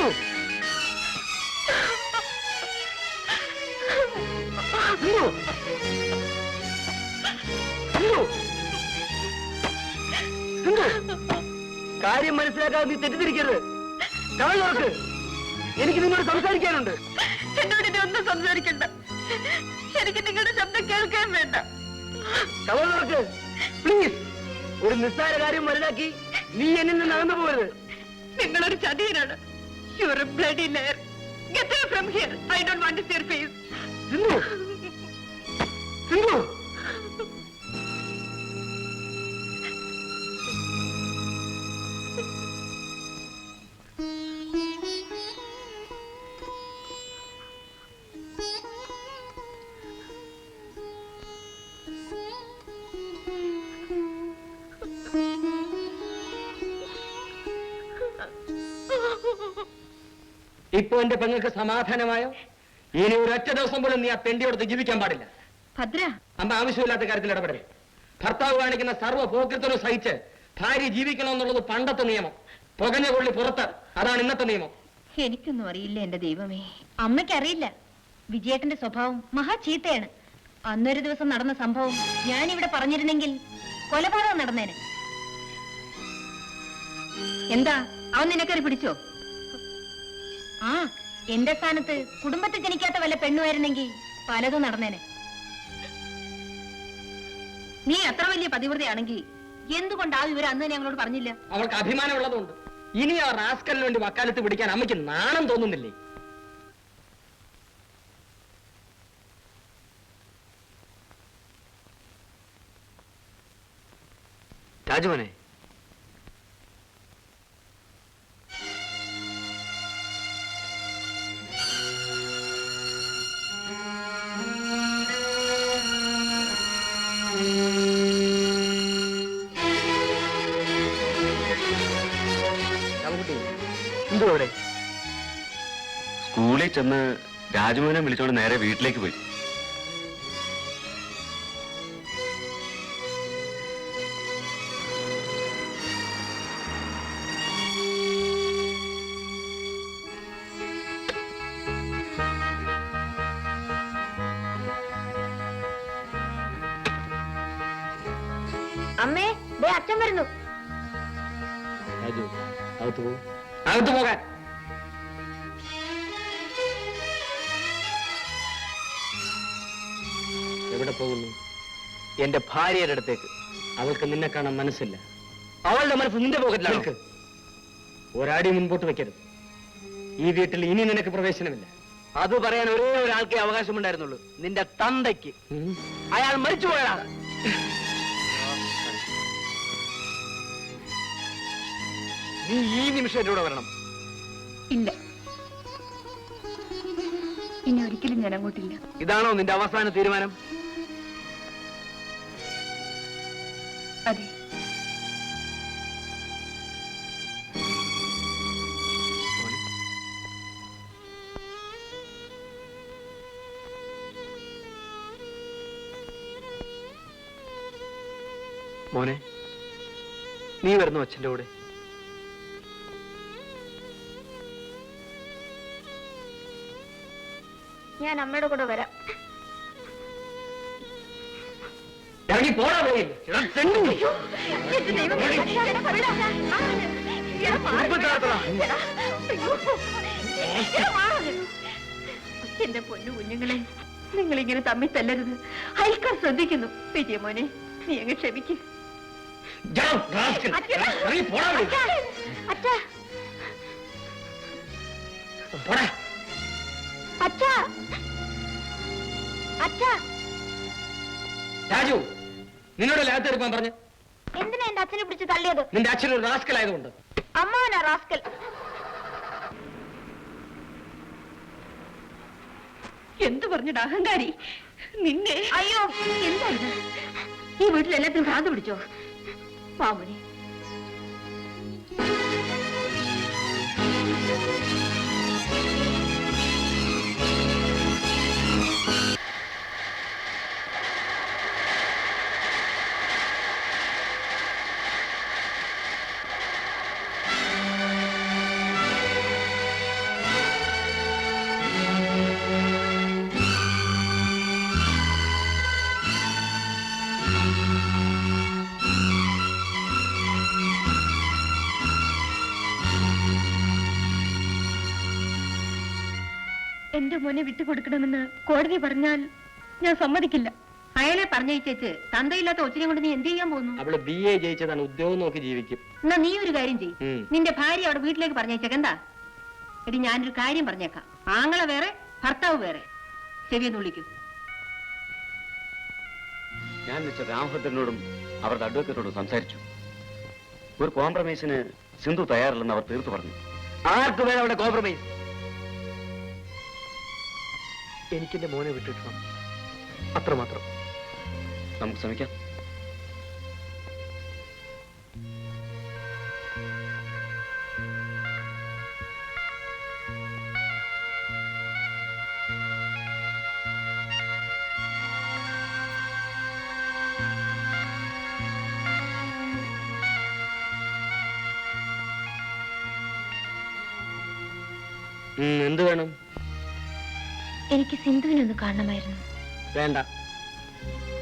സിന്ധു സിന്ധു സിന്ധു സിന്ധു കാര്യം മനസ്സിലാക്കാതെ നീ തെറ്റിദ്ധരിക്കരുത്. കവൾ തുറക്ക്. എനിക്ക് നിന്നോട് സംസാരിക്കാനുണ്ട്. എന്നോട് ഇനി ഒന്നും സംസാരിക്കണ്ട. എനിക്ക് നിങ്ങളുടെ ശബ്ദം കേൾക്കാൻ വേണ്ട. കവൾ തുറക്ക് പ്ലീസ്. ഒരു നിസ്സാര കാര്യം വലുതാക്കി നീ എന്നിൽ നിന്ന് അകന്നു പോകരുത്. നിങ്ങളൊരു ചതിയനാണ്. You are a bloody liar. Get away from here. I don't want to see your face. Sindhu Sindhu ഇപ്പൊ എന്റെ പെങ്ങൾക്ക് സമാധാനമായോ? ഇനി ഒരൊറ്റ ദിവസം പോലും നീ ആ തെണ്ടിയോടത്ത് ജീവിക്കാൻ പാടില്ല. ഭദ്ര, അമ്മ ആവശ്യമില്ലാത്ത കാര്യത്തിൽ ഇടപെടരുത്. ഭർത്താവ് കാണിക്കുന്ന സർവ്വ പോക്കൃത്തനും സഹിച്ച് ഭാര്യ ജീവിക്കണമെന്നുള്ളത് പണ്ടത്തെ നിയമം. പുകഞ്ഞ കൊള്ളി പുറത്ത്, അതാണ് ഇന്നത്തെ നിയമം. എനിക്കൊന്നും അറിയില്ല എന്റെ ദൈവമേ. അമ്മയ്ക്കറിയില്ല. വിജയേട്ടന്റെ സ്വഭാവം മഹാ ചീത്തയാണ്. അന്നൊരു ദിവസം നടന്ന സംഭവം ഞാനിവിടെ പറഞ്ഞിരുന്നെങ്കിൽ കൊലപാതകം നടന്നേനെ. എന്താ അവൻ നിനക്കറി പിടിച്ചോ? ആ, എന്റെ സ്ഥാനത്ത് കുടുംബത്തിൽ ജനിക്കാത്ത വല്ല പെണ്ണുമായിരുന്നെങ്കിൽ പലതും നടന്നേനെ. നീ അത്ര വലിയ പതിവ്രതയാണെങ്കിൽ എന്തുകൊണ്ട് ആ വിവരം അന്ന് ഞങ്ങളോട് പറഞ്ഞില്ല? അവൾക്ക് അഭിമാനമുള്ളതുകൊണ്ട്. ഇനി ആ റാസ്കലിന് വേണ്ടി വക്കാലത്ത് പിടിക്കാൻ അമ്മയ്ക്ക് നാണം തോന്നുന്നില്ലേ? രാജുമോനെ, എന്തുവാ? സ്കൂളിൽ ചെന്ന് രാജുമോനെ വിളിച്ചോണ്ട് നേരെ വീട്ടിലേക്ക് പോയി. അമ്മേ, ദേ അച്ഛൻ വരുന്നു. രാജു, അകത്ത് പോകും. അകത്ത് പോകാൻ. എവിടെ പോകുന്നു? എന്റെ ഭാര്യയുടെ അടുത്തേക്ക്. അവൾക്ക് നിന്നെ കാണാൻ മനസ്സില്ല. അവളുടെ മനസ്സ് നിന്റെ പോകത്തില്ല. ഒരാടി മുൻപോട്ട് വെക്കരുത്. ഈ വീട്ടിൽ ഇനി നിനക്ക് പ്രവേശനമില്ല. അത് പറയാൻ ഒരേ ഒരാൾക്കേ അവകാശമുണ്ടായിരുന്നുള്ളൂ, നിന്റെ തന്തയ്ക്ക്. അയാൾ മരിച്ചു പോയതാ. നീ ഈ നിമിഷം എന്റെ കൂടെ വരണം. ഇല്ല, ഇനി ഒരിക്കലും ഞാൻ അങ്ങോട്ടില്ല. ഇതാണോ നിന്റെ അവസാന തീരുമാനം? അതെ. മോനെ, നീ വരുന്നു അച്ഛന്റെ കൂടെ? ഞാൻ അമ്മയുടെ കൂടെ വരാം. ഇറങ്ങി പോടാ വെളിയിൽ. എന്റെ പൊന്നു കുഞ്ഞുങ്ങളെ, നിങ്ങൾ ഇങ്ങനെ തമ്മിൽ തല്ലരുത്. അയൽക്കാർ ശ്രദ്ധിക്കുന്നു. വിജയമോനെ, നീ അങ്ങ് ക്ഷമിക്കും. രാജു, നിന്നോട് ലാത്തെടുക്കാൻ പറഞ്ഞു. എന്തിനാ എന്റെ അച്ഛനെ പിടിച്ച് തള്ളിയത്? നിന്റെ അച്ഛനൊരു റാസ്കലായതുകൊണ്ട്. അമ്മാവനാ റാസ്കൽ. എന്തു പറഞ്ഞിട്ട് അഹങ്കാരി നിന്നെ. അയ്യോ, എന്താ ഇത്? ഈ വീട്ടിൽ എല്ലാത്തിനും ഭ്രാന്ത് പിടിച്ചോ? പാമുനെ, എന്റെ മോനെ വിട്ടുകൊടുക്കണമെന്ന് കോടതി പറഞ്ഞാൽ ഞാൻ സമ്മതിക്കില്ല. അയാളെ പറഞ്ഞയച്ചേച്ച് തന്തയില്ലാത്ത ഒച്ചിനെ കൊണ്ട് നീ എന്ത് ചെയ്യാൻ പോകുന്നു? അവള് BA ജയിച്ചതാണ്, ഉദ്യോഗം നോക്കി ജീവിക്കും. എന്നാ നീ ഒരു കാര്യം ചെയ്യും, നിന്റെ ഭാര്യ അവിടെ വീട്ടിലേക്ക് പറഞ്ഞേച്ചേക്ക. എന്താ എടി, ഞാനൊരു കാര്യം പറഞ്ഞേക്കാം. ആങ്ങളെ വേറെ, ഭർത്താവ് വേറെ. ചെവിയൊന്ന് വിളിക്കൂ. ഞാൻ മിസ്റ്റർ രാമഭദ്രനോടും അവരുടെ അഡ്വക്കേറ്റോടും സംസാരിച്ചു. ഒരു കോംപ്രമൈസിന് സിന്ധു തയ്യാറല്ലെന്ന് അവർ തീർത്തു പറഞ്ഞു. ആർക്ക് വേണം അവിടെ കോംപ്രമൈസ്? എനിക്കെന്റെ മോനെ വിട്ടിട്ടണം, അത്രമാത്രം. നമുക്ക് ശ്രമിക്കാം. എന്ത് വേണം? എനിക്ക് സിന്ധുവിനൊന്ന് കാണണമായിരുന്നു. വേണ്ട,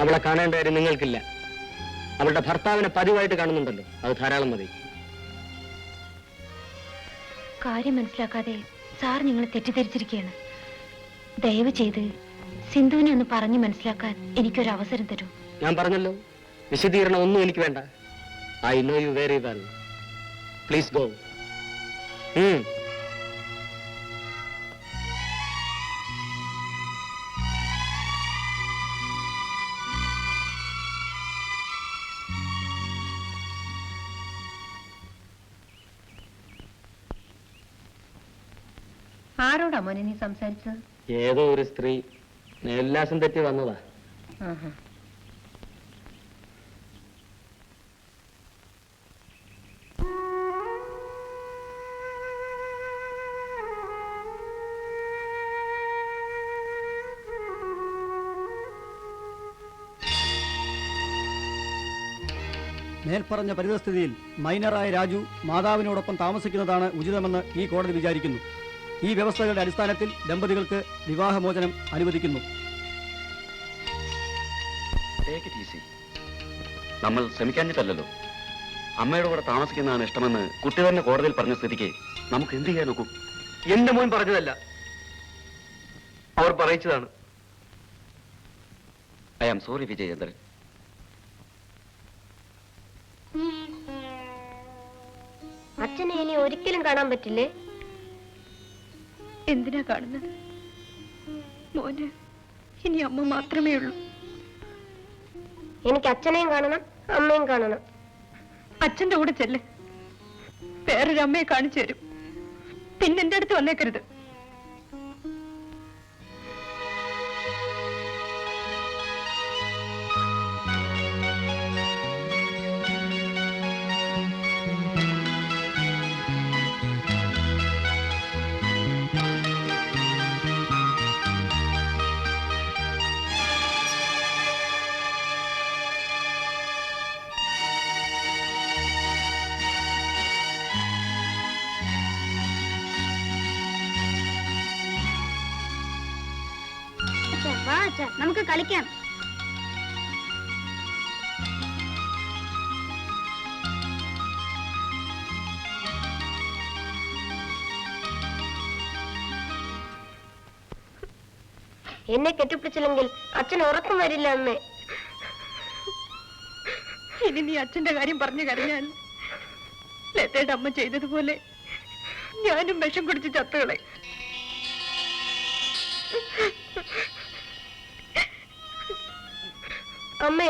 അവളെ കാണേണ്ട കാര്യം നിങ്ങൾക്കില്ല. അവളുടെ ഭർത്താവിനെ പതിവായിട്ട് കാണുന്നുണ്ടല്ലോ, അത് ധാരാളം മതി. കാര്യം മനസ്സിലാക്കാതെ സാർ നിങ്ങളെ തെറ്റിദ്ധരിച്ചിരിക്കുകയാണ്. ദയവ് ചെയ്ത് സിന്ധുവിനെ ഒന്ന് പറഞ്ഞു മനസ്സിലാക്കാൻ എനിക്കൊരു അവസരം തരൂ. ഞാൻ പറഞ്ഞല്ലോ, വിശദീകരണം ഒന്നും എനിക്ക് വേണ്ട. I know you very well. Please go. ആരോടാ മോനെ നീ സംസാരിച്ചത്? ഏതോ ഒരു സ്ത്രീ മേൽവിലാസം തെറ്റി വന്നതാ. മേൽപ്പറഞ്ഞ പരിതസ്ഥിതിയിൽ മൈനറായ രാജു മാതാവിനോടൊപ്പം താമസിക്കുന്നതാണ് ഉചിതമെന്ന് ഈ കോടതി വിചാരിക്കുന്നു. ഈ വ്യവസ്ഥകളുടെ അടിസ്ഥാനത്തിൽ ദമ്പതികൾക്ക് വിവാഹമോചനം അനുവദിക്കുന്നു. നമ്മൾ ശ്രമിക്കാഞ്ഞിട്ടല്ലോ. അമ്മയുടെ കൂടെ താമസിക്കുന്നതാണ് ഇഷ്ടമെന്ന് കുട്ടി തന്നെ കോടതിയിൽ പറഞ്ഞ സ്ഥിതിക്ക് നമുക്ക് എന്ത് ചെയ്യാൻ നോക്കും? എന്റെ മോൻ പറഞ്ഞതല്ല, അവർ പറയിച്ചതാണ്. I am sorry Vijayendran. അച്ഛനെ ഇനി ഒരിക്കലും കാണാൻ പറ്റില്ലേ? എന്തിനാ കാണുന്നത്? മോന് ഇനി അമ്മ മാത്രമേ ഉള്ളൂ. എനിക്ക് അച്ഛനെയും കാണണം, അമ്മയും കാണണം. അച്ഛന്റെ കൂടെ ചെല്ല്, വേറൊരു അമ്മയെ കാണിച്ചു തരും. പിന്നെ എന്റെ അടുത്ത് വന്നേക്കരുത്. നമുക്ക് കളിക്കാം. എന്നെ കെട്ടിപ്പിടിച്ചില്ലെങ്കിൽ അച്ഛൻ ഉറക്കം വരില്ല അമ്മേ. ഇനി നീ അച്ഛന്റെ കാര്യം പറഞ്ഞു കരഞ്ഞാൽ ലതയുടെ അമ്മ ചെയ്തതുപോലെ ഞാനും വിഷം കുടിച്ച് ചത്തുകളെ. അമ്മേ,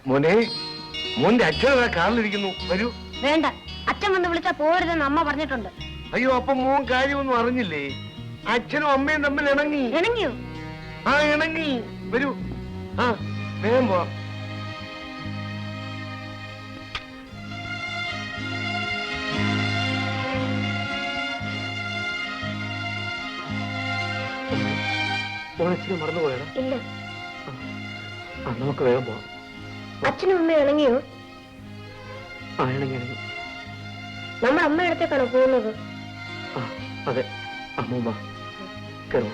മോനെ, മോന്റെ അച്ഛനാ കാറിലിരിക്കുന്നു. വരൂ. വേണ്ട, അച്ഛൻ വന്ന് വിളിച്ചാ പോരുതെന്ന് അമ്മ പറഞ്ഞിട്ടുണ്ട്. അയ്യോ, അപ്പൊ മോൻ കാര്യമൊന്നും അറിഞ്ഞില്ലേ? അച്ഛനും അമ്മയും തമ്മിൽ ഇണങ്ങി. ഇണങ്ങിയോ? ആ, ഇണങ്ങി. വരൂ. ആ, വേഗം പോവാം. മോനച്ഛനെ മറന്നുപോയാലോ? ഇല്ല. നമുക്ക് വേഗം പോവാം. അച്ഛനും അമ്മ ഇണങ്ങിയോ? ഇണങ്ങി. നമ്മൾ അമ്മ അടുത്തേക്കാണോ പോകുന്നത്? അതെ. അമ്മൂമ്മ കയറും.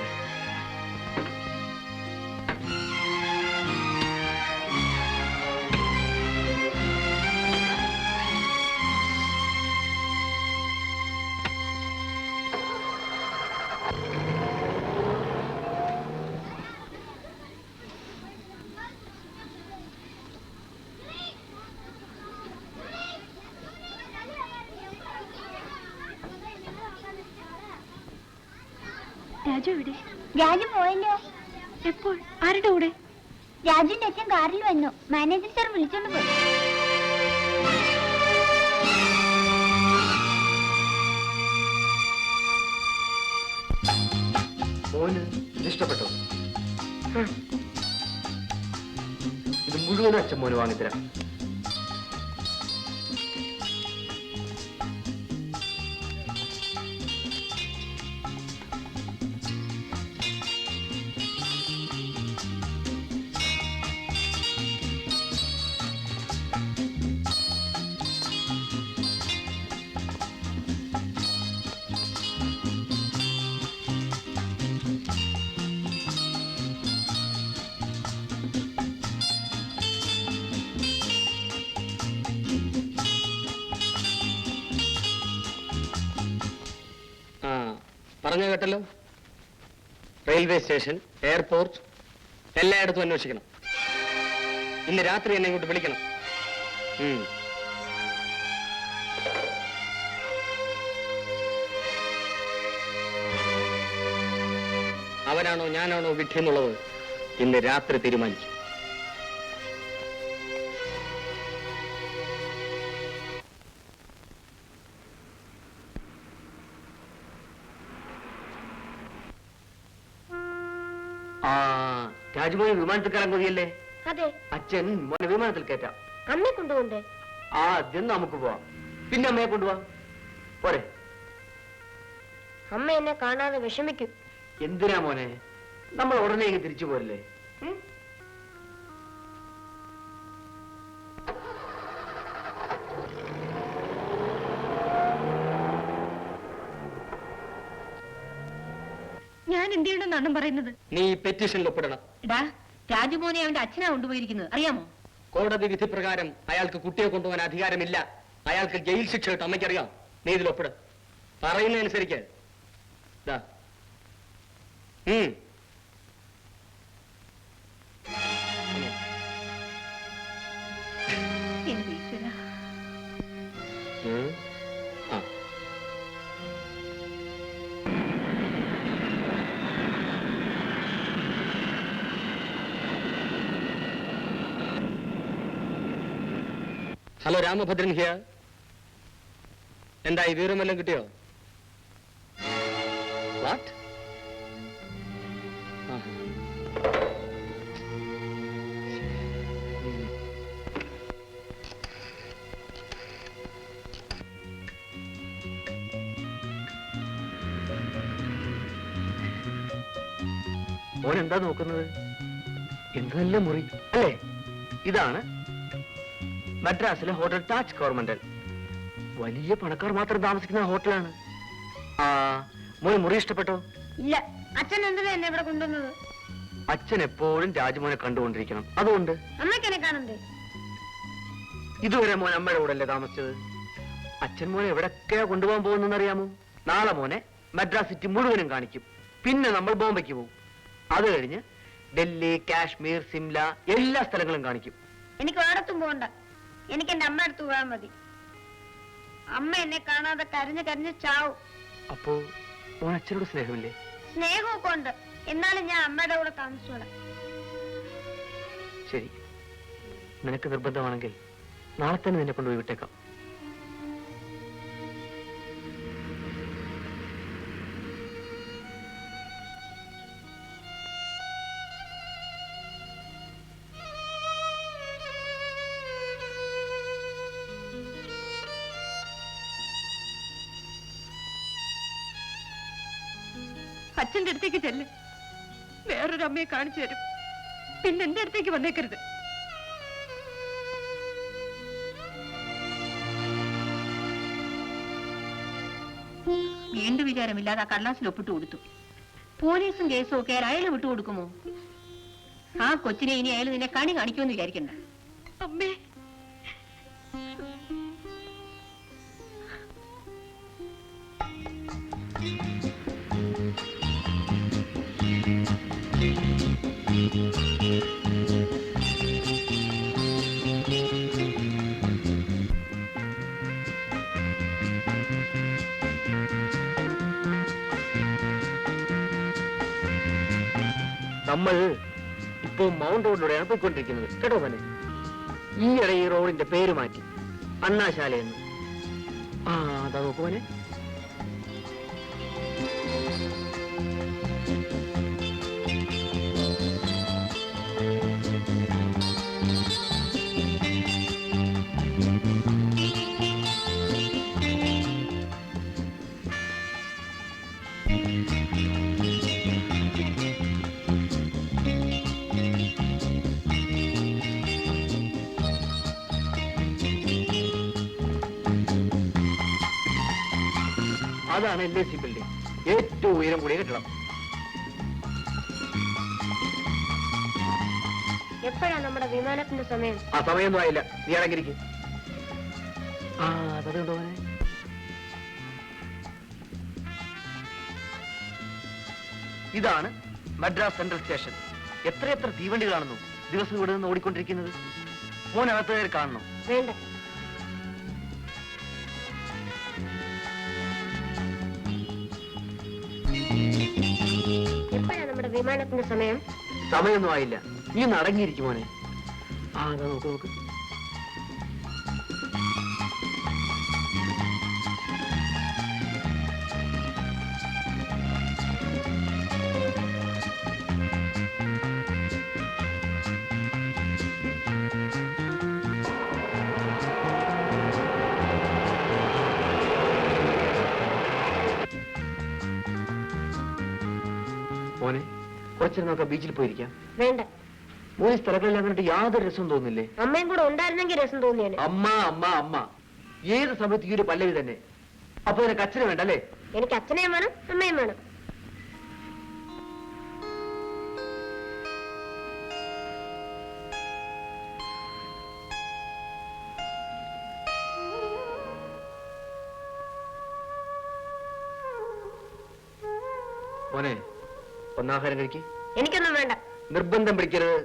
രാജു എവിടെ? രാജു പോയല്ലോ. എപ്പോൾ? ആരുടെ കൂടെ? രാജുവിന്റെ അച്ഛൻ കാറിൽ വന്നു. മാനേജർ സാർ വിളിച്ചോണ്ട് പോയി. മോന് ഇഷ്ടപ്പെട്ടോ? ഇത് മുഴുവൻ അച്ഛൻ മോന് വാങ്ങിത്തരാം. പറഞ്ഞ കേട്ടല്ലോ. റെയിൽവേ സ്റ്റേഷൻ, എയർപോർട്ട് എല്ലായിടത്തും അന്വേഷിക്കണം. ഇന്ന് രാത്രി എന്നെ ഇങ്ങോട്ട് വിളിക്കണം. അവനാണോ ഞാനാണോ വിഡ്ഢി എന്നുള്ളത് ഇന്ന് രാത്രി തീരുമാനിക്കും. രാജുമോനെ വിമാനത്തിൽ കയറാൻ കൊതിയല്ലേ? അതെ. അച്ഛൻ മോനെ വിമാനത്തിൽ കയറ്റാം. അമ്മയെ കൊണ്ടുപോണ്ടേ? ആദ്യം നമുക്ക് പോവാം, പിന്നെ അമ്മയെ കൊണ്ടുപോവാം. പോരെ? അമ്മ എന്നെ കാണാതെ വിഷമിക്കും. എന്തിനാ മോനെ? നമ്മൾ ഉടനെ തിരിച്ചു പോരല്ലേ? ഞാൻ എന്ത് ചെയ്യണമെന്നാണ് പറയുന്നത്? നീ പെറ്റീഷനിൽ ഒപ്പിടണം. രാജുമോനെ അവന്റെ അച്ഛനാ കൊണ്ടുപോയിരിക്കുന്നത്, അറിയാമോ? കോടതി വിധി പ്രകാരം അയാൾക്ക് കുട്ടിയെ കൊണ്ടുപോകാൻ അധികാരമില്ല. അയാൾക്ക് ജയിൽ ശിക്ഷ കിട്ടും. അമ്മയ്ക്കറിയാം. നീ ഇതിൽ ഒപ്പിട. പറയുന്നതനുസരിക്ക്. Hello, Ramabhadran here. എന്താ ഈ വിവരമെല്ലാം കിട്ടിയോ? വാട്ട്? മോൻ എന്താ നോക്കുന്നത്? എന്ത് നല്ല മുറി അല്ലേ? ഇതാണ് മദ്രാസിലെ ഹോട്ടൽ താജ് കോർമണ്ടൽ. വലിയ പണക്കാർ മാത്രം താമസിക്കുന്ന ഹോട്ടലാണ്. ആ മോന് മുറി ഇഷ്ടപ്പെട്ടോ? ഇല്ല. അച്ഛൻ എന്തിനാ എന്നെ ഇവിടെ കൊണ്ടുവന്നത്? അച്ഛൻ എപ്പോഴും രാജുമോനെ കണ്ടുകൊണ്ടിരിക്കണം, അതുകൊണ്ട്. അമ്മയ്ക്ക് എന്നെ കാണണ്ടേ? ഇതുവരെ മോൻ അമ്മയുടെ കൂടെ അല്ലേ താമസിച്ചത്? അച്ഛൻ മോനെ എവിടൊക്കെയാ കൊണ്ടുപോകാൻ പോകുന്നെന്ന് അറിയാമോ? നാളെ മോനെ മദ്രാസ് സിറ്റി മുഴുവനും കാണിക്കും. പിന്നെ നമ്മൾ ബോംബെക്ക് പോകും. അത് കഴിഞ്ഞ് ഡൽഹി, കാശ്മീർ, സിംല എല്ലാ സ്ഥലങ്ങളും കാണിക്കും. എനിക്ക് വേറെത്തും പോകണ്ട. എനിക്ക് എന്റെ അമ്മ അടുത്ത് പോയാൽ മതി. അമ്മ എന്നെ കാണാതെ കരഞ്ഞ് കരഞ്ഞ് ചാവും. അപ്പോ മോൻ അച്ഛനോട് സ്നേഹമില്ലേ? സ്നേഹമൊക്കെ ഉണ്ട്. എന്നാലും ഞാൻ അമ്മയുടെ കൂടെ താമസിച്ചോളാം. ശരി, നിനക്ക് നിർബന്ധമാണെങ്കിൽ നാളെ തന്നെ നിന്നെ കൊണ്ടുപോയി വിട്ടേക്കാം. അച്ഛന്റെ അടുത്തേക്ക് ചെല്ല്. വേറൊരു അമ്മയെ കാണിച്ചു തരും. പിന്നെ എന്റെ അടുത്തേക്ക് വന്നേക്കരുത്. വീണ്ടും വിചാരമില്ലാതെ ആ കടലാസിൽ ഒപ്പിട്ട് കൊടുത്തു. പോലീസും കേസും ഒക്കെ അയാൾ വിട്ടുകൊടുക്കുമോ? ആ കൊച്ചിനെ ഇനി അയാൾ നിന്നെ കണി കാണിക്കുമെന്ന് വിചാരിക്കണ്ട. അമ്മേ, നമ്മൾ ഇപ്പോ മൗണ്ട് റോഡിലൂടെയാണ് പോയിക്കൊണ്ടിരിക്കുന്നത്, കേട്ടോ മോനെ? ഈയിടെ ഈ റോഡിന്റെ പേര് മാറ്റി അണ്ണാശാലയെന്ന്. ആ അതാ നോക്കൂ മോനെ. അതാണ് LIC ബിൽഡിംഗ്, ഏറ്റവും ഉയരം കൂടിയ കെട്ടിടം. എപ്പോഴാണ് നമ്മുടെ വിമാനത്തിന്റെ സമയം? ആ സമയമൊന്നും ആയില്ല, നീ അടങ്ങിരിക്കും. ആ അതുണ്ടോ മോനെ? ഇതാണ് മദ്രാസ് സെൻട്രൽ സ്റ്റേഷൻ. എത്രയെത്ര തീവണ്ടികളാണെന്നോ ദിവസം ഇവിടെ നിന്ന് ഓടിക്കൊണ്ടിരിക്കുന്നത്. മോനകത്ത് കയറി കാണണം. വേണ്ട. എപ്പോഴാണ് നമ്മുടെ വിമാനത്തിന്റെ സമയം? സമയമൊന്നും ആയില്ല, നീ ഒന്ന് അടങ്ങിയിരിക്കും മോനെ. ആ അതാ നോക്ക് നോക്ക്. മോനെ കുറച്ചു നോക്കാം, ബീച്ചിൽ പോയിരിക്കാം. വേണ്ട. മൂന്ന് സ്ഥലങ്ങളിലെല്ലാം കണ്ടിട്ട് യാതൊരു രസം തോന്നില്ലേ? അമ്മയും കൂടെ ഉണ്ടായിരുന്നെങ്കിൽ രസം തോന്നിയാണ്. അമ്മ അമ്മ അമ്മ ഏത് സമയത്ത് ഈ ഒരു പല്ലവി തന്നെ. അപ്പൊ നിനക്ക് അച്ഛനെ വേണ്ട അല്ലേ? എനിക്ക് അച്ഛനെയും വേണം, അമ്മയും വേണം. മോനെ ഒന്നാഹാരം കഴിക്ക്. എനിക്കൊന്നും വേണ്ട. നിർബന്ധം പിടിക്കരുത്.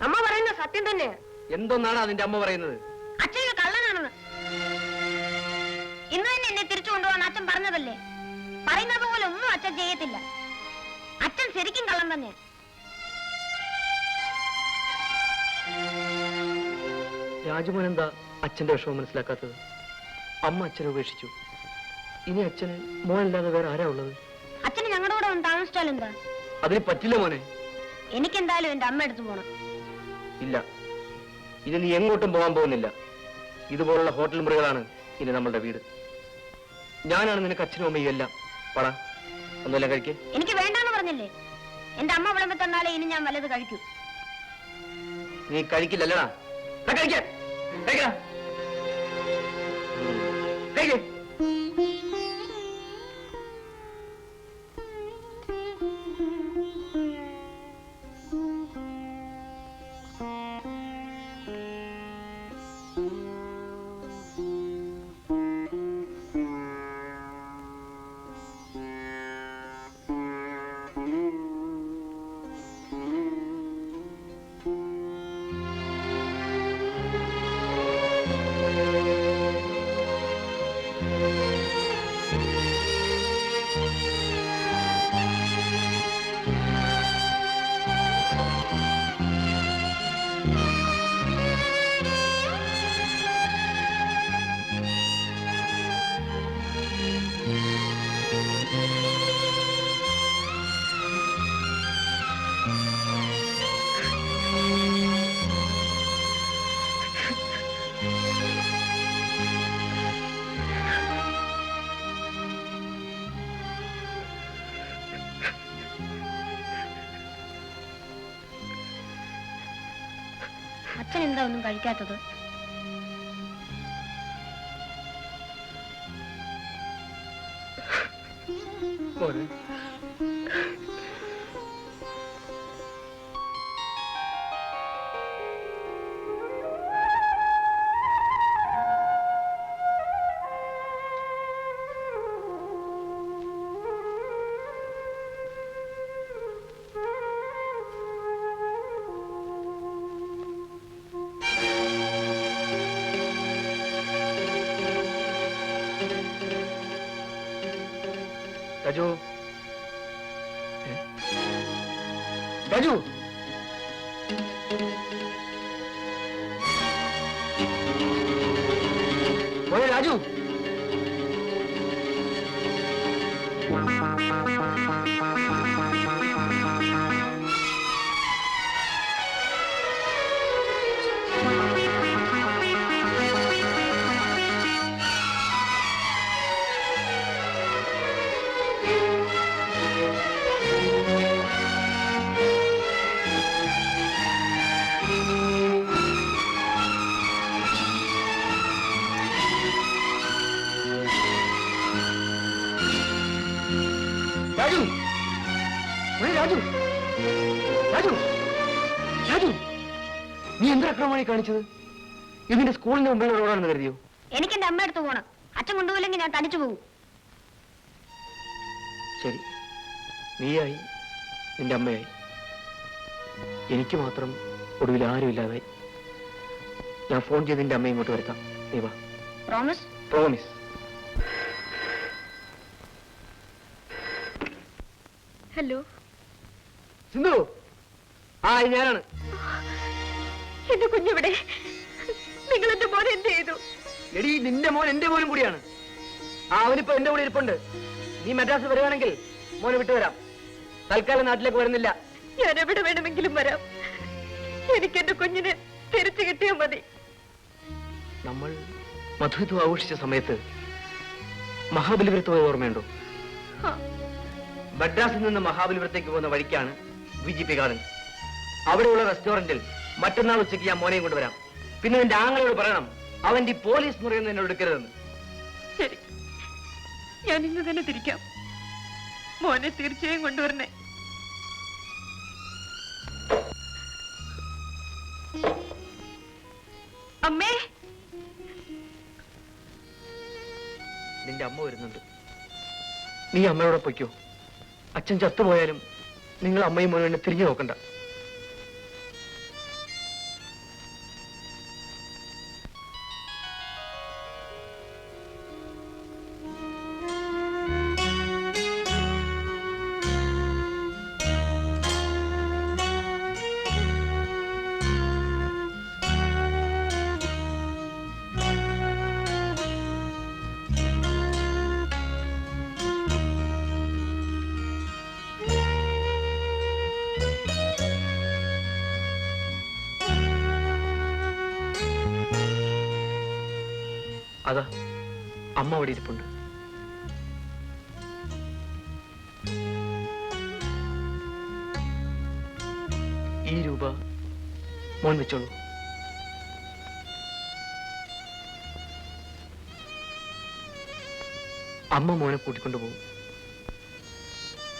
അമ്മ പറയുന്നത് സത്യം തന്നെയാ. എന്തോന്നാണ് അതിന്റെ അമ്മ പറയുന്നത്? അച്ഛൻ കള്ളനാണെന്ന്. ഇന്ന് തന്നെ എന്നെ തിരിച്ചു കൊണ്ടുപോകാൻ അച്ഛൻ പറഞ്ഞതല്ലേ? പറയുന്നത് പോലെ ഒന്നും അച്ഛൻ ചെയ്യത്തില്ല. അച്ഛൻ ശരിക്കും കള്ളം തന്നെ. രാജുമോൻ എന്താ അച്ഛന്റെ വിഷമം മനസ്സിലാക്കാത്തത്? അമ്മ അച്ഛനെ ഉപേക്ഷിച്ചു. ഇനി അച്ഛന് മോനല്ലാതെ വേറെ ആരാ ഉള്ളത്? അച്ഛന് ഞങ്ങളുടെ കൂടെ ഒന്ന് താമസിച്ചാൽ എന്താ? അതിന് പറ്റില്ല മോനെ. എനിക്കെന്തായാലും എന്റെ അമ്മ എടുത്തു പോണം. ഇല്ല, ഇനി നീ എങ്ങോട്ടും പോകാൻ പോകുന്നില്ല. ഇതുപോലുള്ള ഹോട്ടൽ മുറികളാണ് ഇനി നമ്മളുടെ വീട്. ഞാനാണ് നിനക്ക് അച്ഛനും അമ്മയും എല്ലാം. പടാ ഒന്നുമില്ല കഴിക്കേ. എനിക്ക് വേണ്ടാന്ന് പറഞ്ഞില്ലേ? എന്റെ അമ്മ വിളമ്പി തന്നാലേ ഇനി ഞാൻ വല്ലത് കഴിക്കൂ. നീ കഴിക്കില്ലല്ലടാ. കഴിക്കാൻ അച്ഛൻ എന്താ ഒന്നും കഴിക്കാത്തത്? രാജു രാജു മോനെ രാജു രാജു മോനെ രാജു രാജു രാജു നീ എന്തൊരു അക്രമമാണ് കാണിച്ചത്? ഇതിന്റെ സ്കൂളിന്റെ മുമ്പിൽ റോഡാണെന്ന് കരുതിയോ? എനിക്ക് എന്റെ അമ്മ അടുത്ത് പോകണം. അച്ഛൻ കൊണ്ടുപോയില്ലെങ്കിൽ ഞാൻ തനിച്ചു പോകും. ശരി, നീയായി, നിന്റെ അമ്മയായി, എനിക്ക് മാത്രം ഒടുവിൽ ആരുമില്ലാതായി. ഞാൻ ഫോൺ ചെയ്ത് നിന്റെ അമ്മയെ ഇങ്ങോട്ട് വരുത്താം. നീ വാ. പ്രോമിസ്? പ്രോമിസ്. ഹലോ സിന്ധു, ആ ഞാനാണ്. എന്റെ കുഞ്ഞിവിടെ. നിങ്ങൾ എന്റെ മോനെ എന്ത് ചെയ്തു? എടി, നിന്റെ മോൻ എന്റെ മോനും കൂടിയാണ്. അവനിപ്പോ എന്റെ കൂടെ ഇരിപ്പുണ്ട്. നീ മദ്രാസ് വരികയാണെങ്കിൽ മോനെ വിട്ടുവരാം. തൽക്കാലം നാട്ടിലേക്ക് വരുന്നില്ല. ഞാൻ എവിടെ വേണമെങ്കിലും വരാം. എനിക്ക് എന്റെ കുഞ്ഞിനെ തിരിച്ചു കിട്ടിയാൽ മതി. നമ്മൾ മധുത്വം ആഘോഷിച്ച സമയത്ത് മഹാബലിപുരത്ത് പോയ ഓർമ്മയുണ്ടോ? മദ്രാസിൽ നിന്ന് മഹാബലിപുരത്തേക്ക് പോകുന്ന വഴിക്കാണ് VGP ഗാർഡൻ. അവിടെയുള്ള റെസ്റ്റോറന്റിൽ മറ്റന്നാൾ ഉച്ചയ്ക്ക് ഞാൻ മോനെയും കൊണ്ടുവരാം. പിന്നെ നിന്റെ ആങ്ങളോട് പറയണം അവന്റെ ഈ പോലീസ് മുറിയൊന്നും എന്നോട് എടുക്കരുതെന്ന്. ശരി, ഞാൻ ഇന്ന് തന്നെ തിരിക്കാം. മോനെ തീർച്ചയായും കൊണ്ടുവരണേ. അമ്മേ, നിന്റെ അമ്മ വരുന്നുണ്ട്. നീ അമ്മയോടെ പൊയ്ക്കോ. അച്ഛൻ ചത്തുപോയാലും നിങ്ങൾ അമ്മയും മോനും എന്നെ തിരിഞ്ഞു നോക്കണ്ട. അതാ അമ്മ അവിടെ ഇരിപ്പുണ്ട്. ഈ രൂപ മോൻ വെച്ചോളൂ. അമ്മ മോനെ കൂട്ടിക്കൊണ്ടുപോകും.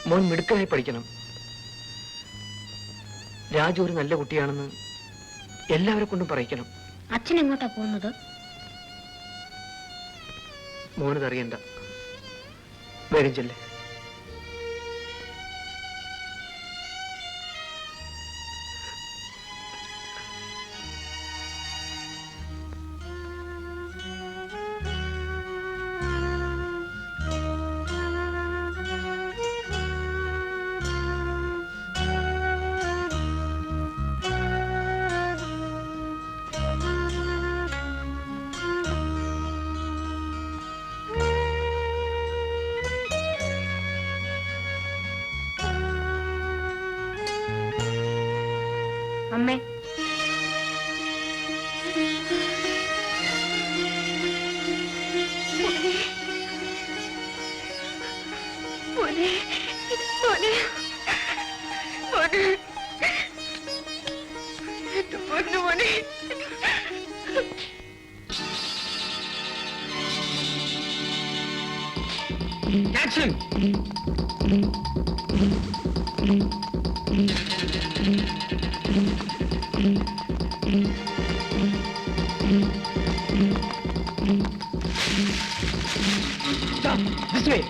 മോൻ മിടുക്കനായി പഠിക്കണം. രാജു ഒരു നല്ല കുട്ടിയാണെന്ന് എല്ലാവരെ കൊണ്ടും പറയിക്കണം. അച്ഛൻ എങ്ങോട്ടാ പോകുന്നത്? മോനതറിയണ്ട. വരും ചെല്ലേ. അമ്മേ, Action! Stop! This way!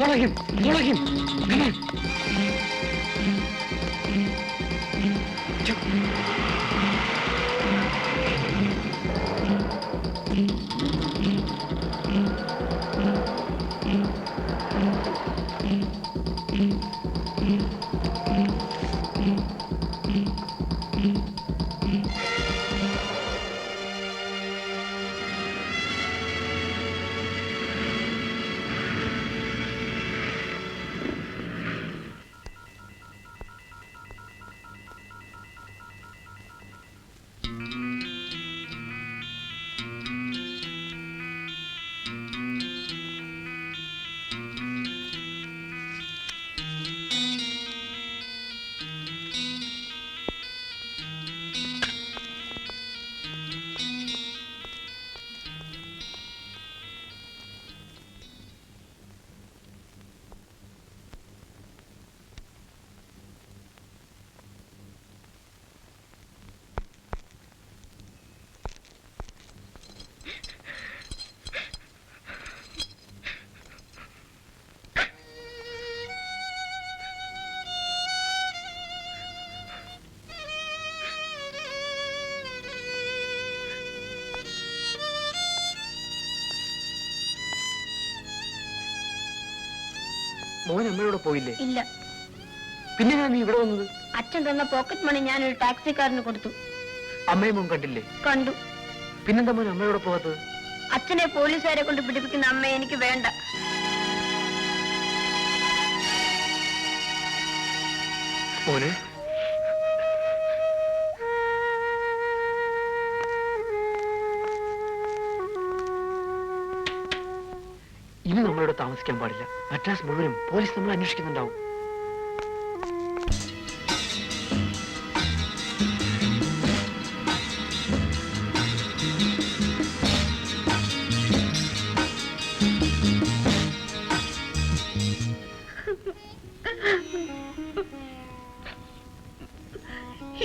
Follow him! Follow him! Come on! മോൻ അമ്മയോട് പോയില്ലേ? ഇല്ല. പിന്നെ ഞാൻ നീ ഇവിടെ വന്നത്? അച്ഛൻ തന്ന പോക്കറ്റ് മണി ഞാൻ ഒരു ടാക്സിക്കാരന് കൊടുത്തു. അമ്മയെ മോൻ കണ്ടില്ലേ? കണ്ടു. പിന്നെന്താ മോൻ അമ്മയോട് പോകാത്തത്? അച്ഛനെ പോലീസുകാരെ കൊണ്ട് പിടിപ്പിക്കുന്ന അമ്മയെ എനിക്ക് വേണ്ട. മോനെ, ഇനി നമ്മളിവിടെ താമസിക്കാൻ പാടില്ല. മദ്രാസ് മുഴുവനും പോലീസ് നമ്മൾ അന്വേഷിക്കുന്നുണ്ടാവും.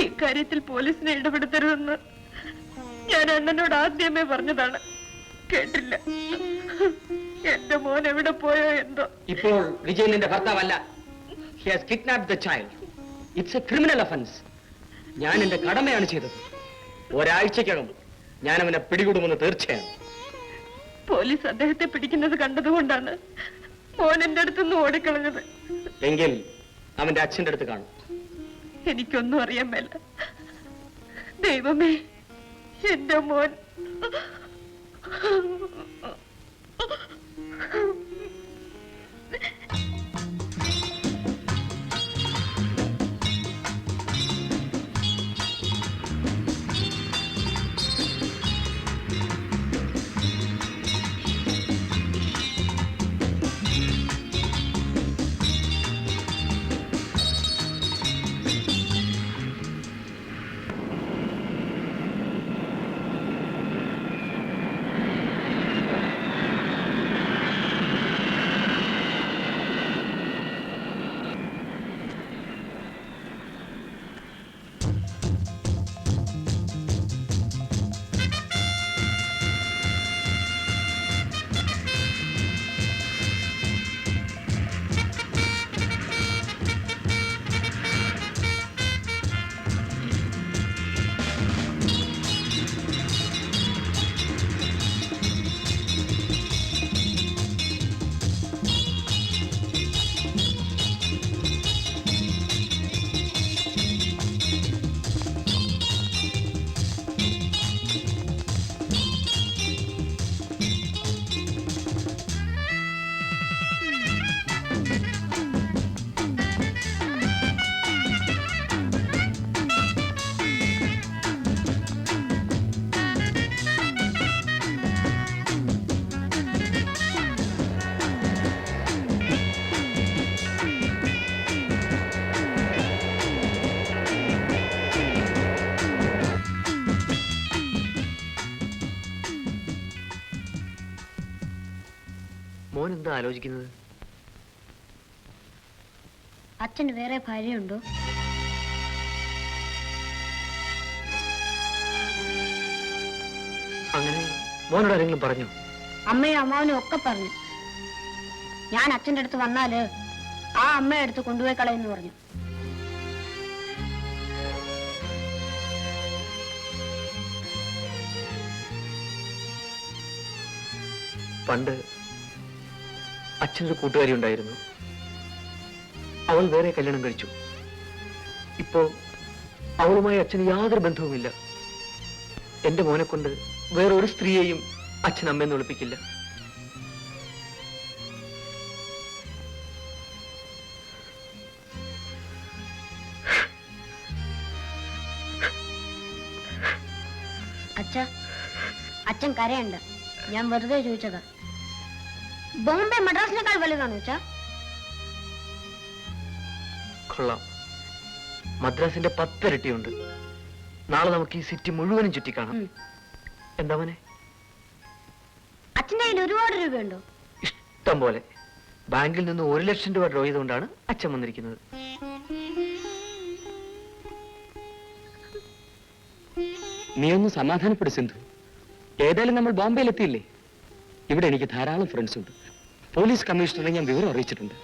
ഇക്കാര്യത്തിൽ പോലീസിനെ ഇടപെടുത്തരുതെന്ന് ഞാൻ അണ്ണനോട് ആദ്യമേ പറഞ്ഞതാണ്. കേട്ടില്ല. എന്റെ മോൻ എവിടെ പോയോ എന്തോ. ഇപ്പോൾ വിജയൻ എന്റെ ഭർത്താവല്ല. He has kidnapped the child. It's a criminal offense. ഞാൻ എന്റെ കടമയാണ് ചെയ്തത്. ഒരാഴ്ചക്കകം ഞാൻ അവനെ പിടികൂടുമെന്ന് തീർച്ചയാണ്. പോലീസ് അദ്ദേഹത്തെ പിടിക്കുന്നത് കണ്ടതുകൊണ്ടാണ് മോൻ എന്റെ അടുത്തുനിന്ന് ഓടിക്കളഞ്ഞത്. എങ്കിൽ അവന്റെ അച്ഛന്റെ അടുത്ത് കാണും. എനിക്കൊന്നും അറിയാൻ മേല. ദൈവമേ, എന്റെ മോൻ. മോൻ എന്താ ആലോചിക്കുന്നത്? അച്ഛന് വേറെ ഭാര്യയുണ്ടോ? അങ്ങനെ മോനോട് ആരെങ്കിലും പറഞ്ഞു? അമ്മയും അമ്മാവനും ഒക്കെ പറഞ്ഞു. ഞാൻ അച്ഛൻ്റെ അടുത്ത് വന്നാല് ആ അമ്മയെ അടുത്ത് കൊണ്ടുപോയി കളയെന്ന് പറഞ്ഞു. പണ്ട് അച്ഛനൊരു കൂട്ടുകാരി ഉണ്ടായിരുന്നു. അവൾ വേറെ കല്യാണം കഴിച്ചു. ഇപ്പോ അവളുമായി അച്ഛന് യാതൊരു ബന്ധവുമില്ല. എന്റെ മോനെ കൊണ്ട് വേറൊരു സ്ത്രീയെയും അച്ഛൻ അമ്മയെന്ന് വിളിപ്പിക്കില്ല. അച്ഛൻ കരയുണ്ട്. ഞാൻ വെറുതെ ചോദിച്ചതാ. ബോംബെ മദ്രാസിനേക്കാൾ വലുതാണോ അച്ഛാ? കൊള്ളാം. മദ്രാസിന്റെ 10 ഇരട്ടിയുണ്ട്. നാളെ നമുക്ക് ഈ സിറ്റി മുഴുവനും ചുറ്റിക്കാണാം. എന്താ മോനെ? അച്ഛൻ്റെ കയ്യിൽ ഒരുപാട് രൂപയുണ്ടോ? ഇഷ്ടം പോലെ. ബാങ്കിൽ നിന്ന് 1 ലക്ഷം രൂപ ഡ്രോ ചെയ്തുകൊണ്ടാണ് അച്ഛൻ വന്നിരിക്കുന്നത്. നീ ഒന്ന് സമാധാനപ്പെടും സിന്ധു. ഏതായാലും നമ്മൾ ബോംബെയിൽ എത്തിയില്ലേ? ഇവിടെ എനിക്ക് ധാരാളം ഫ്രണ്ട്സ് ഉണ്ട്. പോലീസ് കമ്മീഷണറെ ഞാൻ വിവരം അറിയിച്ചിട്ടുണ്ട്.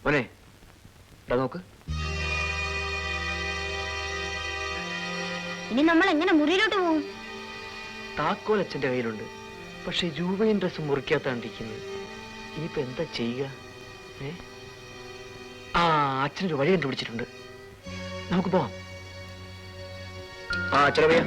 മോനെ ഇതാ നോക്ക്. ഇനി നമ്മൾ എങ്ങനെ മുറിയിലോട്ട് പോകും? താക്കോൽ അച്ഛന്റെ കയ്യിലുണ്ട്. പക്ഷെ ജൂവയും ഡ്രസ് മുറിക്കാത്താണ്ടിരിക്കുന്നത്. ഇനിയിപ്പോ എന്താ ചെയ്യുക? അച്ഛനൊരു വഴി കണ്ടുപിടിച്ചിട്ടുണ്ട്. നമുക്ക് പോവാം. ചെലവയ്യ.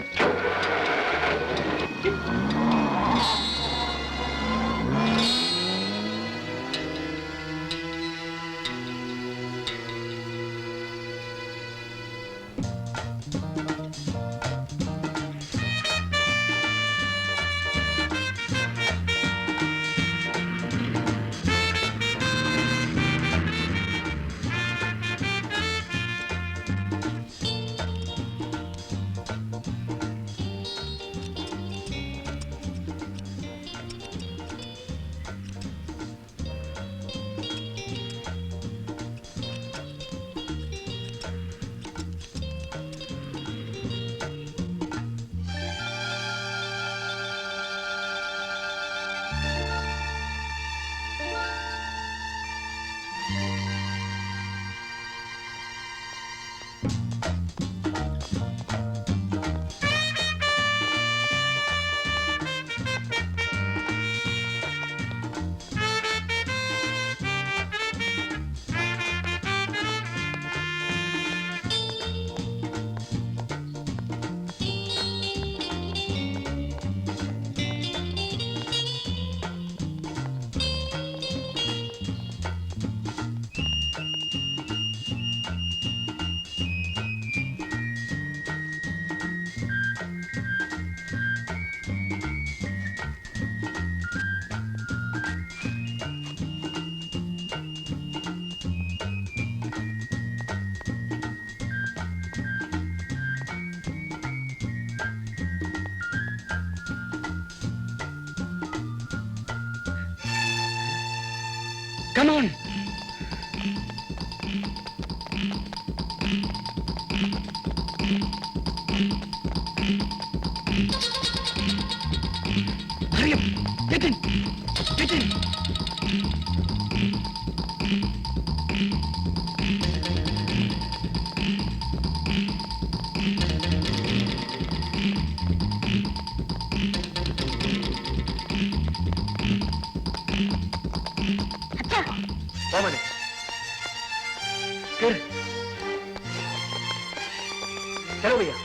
Come on. Hurry up. Get in. Get in. Omane. Here. Hello, भैया.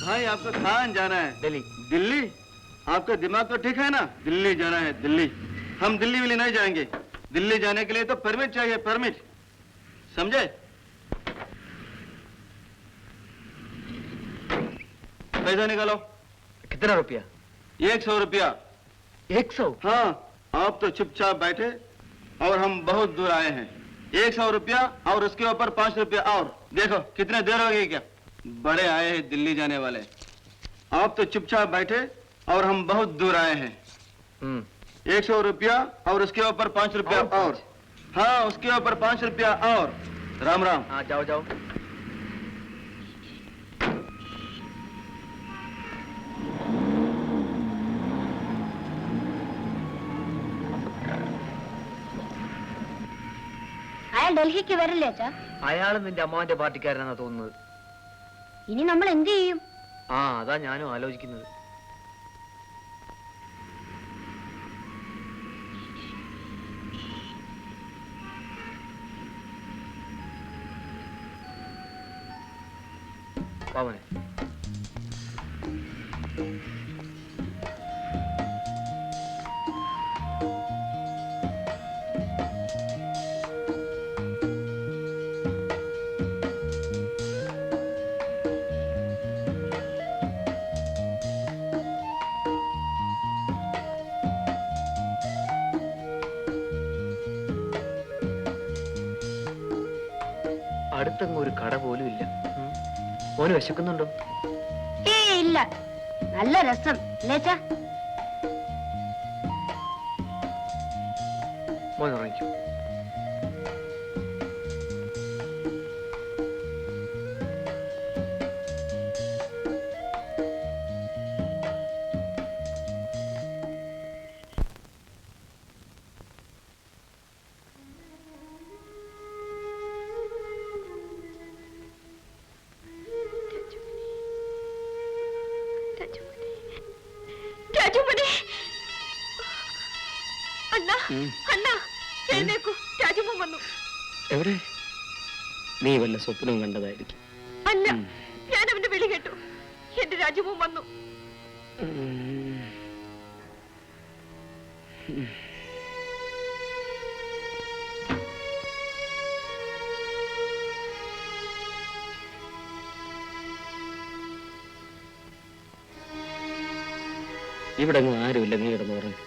भाई आपको कहाँ जाना है? दिल्ली. दिल्ली? आपका दिमाग तो ठीक है ना? दिल्ली जाना है, दिल्ली. हम दिल्ली वाले नहीं जाएंगे. दिल्ली जाने के लिए तो परमिट चाहिए, परमिट. समझे? पैसा निकालो. कितना रुपया? 100 रुपया. 100? हाँ, आप तो चुपचाप बैठे और हम बहुत दूर आए हैं. 100 रुपया और उसके ऊपर 5 रुपया और. देखो कितने देर हो गई क्या? बड़े आए हैं दिल्ली जाने वाले. आप तो चुपचाप बैठे और हम बहुत दूर आए हैं. 100 रुपया और उसके ऊपर 5 रुपया और. हाँ, उसके ऊपर 5 रुपया और. राम राम. हाँ, जाओ जाओ. അയാൾ ഡൽഹിക്ക് വരില്ലേ അച്ഛാ? അയാൾ നിന്റെ അമ്മാവന്റെ പാർട്ടിക്കാരനാണെന്നാ തോന്നുന്നത്. ഇനി നമ്മൾ എന്ത് ചെയ്യും? അതാ ഞാനും ആലോചിക്കുന്നത്. പാവനെ. അടുത്തെങ്ങും ഒരു കട പോലും ഇല്ല. മോന് വിശക്കുന്നുണ്ടോ? ഇല്ല, നല്ല രസം അല്ലേച്ചാ? മോൻ ഉറങ്ങിക്കോ. രാജുമണി, അണ്ണാ, അണ്ണാ, എഴുന്നേക്കൂ, രാജുമോൻ വന്നു. എവിടെ? നീ വല്ല സ്വപ്നവും കണ്ടതായിരിക്കും. അല്ല, ഞാൻ അവന്റെ വിളി കേട്ടു. എന്റെ രാജുമോൻ വന്നു. ഇവിടെ ഒന്നും ആരുമില്ല, നീ കിടന്ന് പറഞ്ഞു.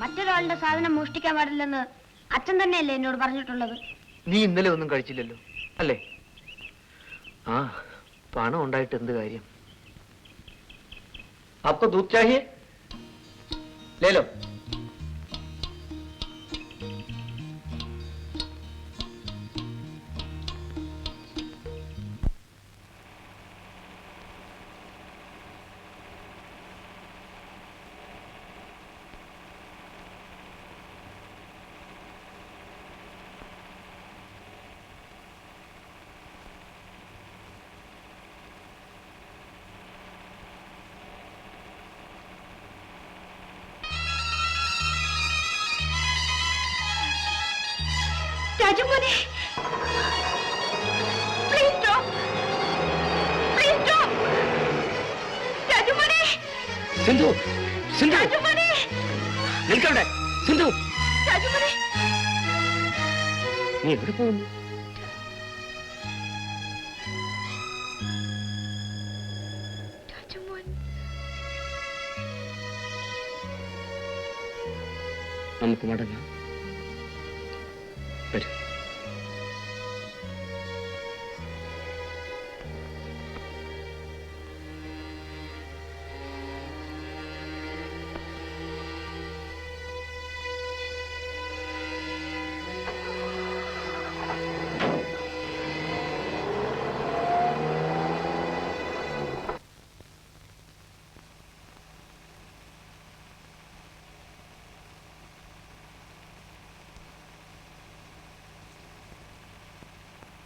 മറ്റൊരാളുടെ സാധനം മോഷ്ടിക്കാൻ പാടില്ലെന്ന് അച്ഛൻ തന്നെയല്ലേ എന്നോട് പറഞ്ഞിട്ടുള്ളത്? നീ ഇന്നലെ ഒന്നും കഴിച്ചില്ലല്ലോ അല്ലേ? ആ, പണം ഉണ്ടായിട്ട് എന്ത് കാര്യം? आपको दूध चाहिए? ले लो. രാജുമോനെ, please stop. Please stop. രാജുമോനെ, Sindhu, Sindhu, രാജുമോനെ, നിൽക്കവിടെ. Sindhu, രാജുമോനെ. നീ എവിടെ പോകുന്നു? രാജുമോൻ, നമുക്ക് മടങ്ങാം. വരൂ.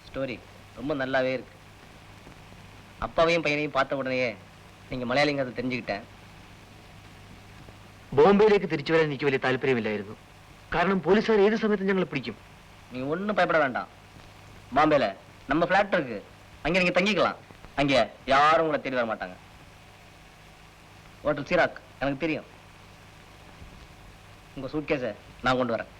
ஸ்டோரி ரொம்ப நல்லாவே இருக்கு. அப்பாவையும் பையனையும் பார்த்த உடனே நீங்க மலையாளிங்கிறத தெரிஞ்சுக்கிட்டேன். ബോംബെയിലേക്ക് തിരിച്ചു വരാൻ എനിക്ക് വലിയ താല്പര്യമില്ലായിരുന്നു. കാരണം പോലീസുകാർ ഏത് സമയത്തും ഞങ്ങളെ പിടിക്കും. நீங்க ஒன்றும் பயப்பட வேண்டாம். பாம்பேல நம்ம ஃபிளாட் இருக்கு, அங்க நீங்க தங்கிக்கலாம். அங்க யாரும் உங்களை தேடி வர மாட்டாங்க. ஹோட்டல் சீராக் எனக்கு தெரியும். உங்க சூட்கேஸை நான் கொண்டு வரேன்.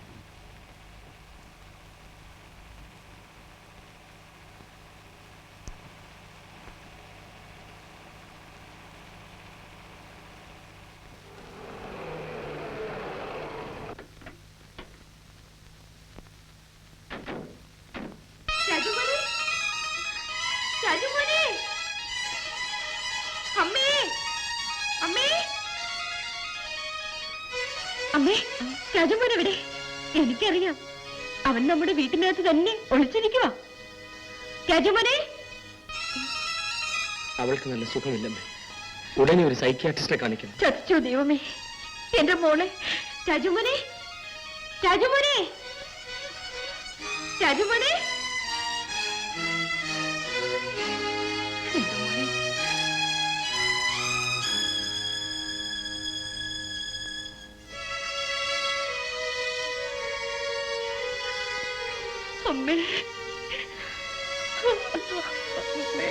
രാജുമോനെ, രാജുമോനെ, അമ്മേ, അമ്മേ, അമ്മേ, രാജുമോൻ എവിടെ? എനിക്കറിയാം, അവൻ നമ്മുടെ വീട്ടിനകത്ത് തന്നെ ഒളിച്ചിരിക്കുക. രാജുമോനെ, അവൾക്ക് നല്ല സുഖമില്ലമ്മേ. ഉടനെ ഒരു സൈക്യാട്രിസ്റ്റിനെ കാണിക്കണം. ചതിച്ചോ ദൈവമേ, എന്റെ മോളെ. രാജുമോനെ, രാജുമോനെ, രാജുമോനെ. അമ്മേ, അമ്മേ.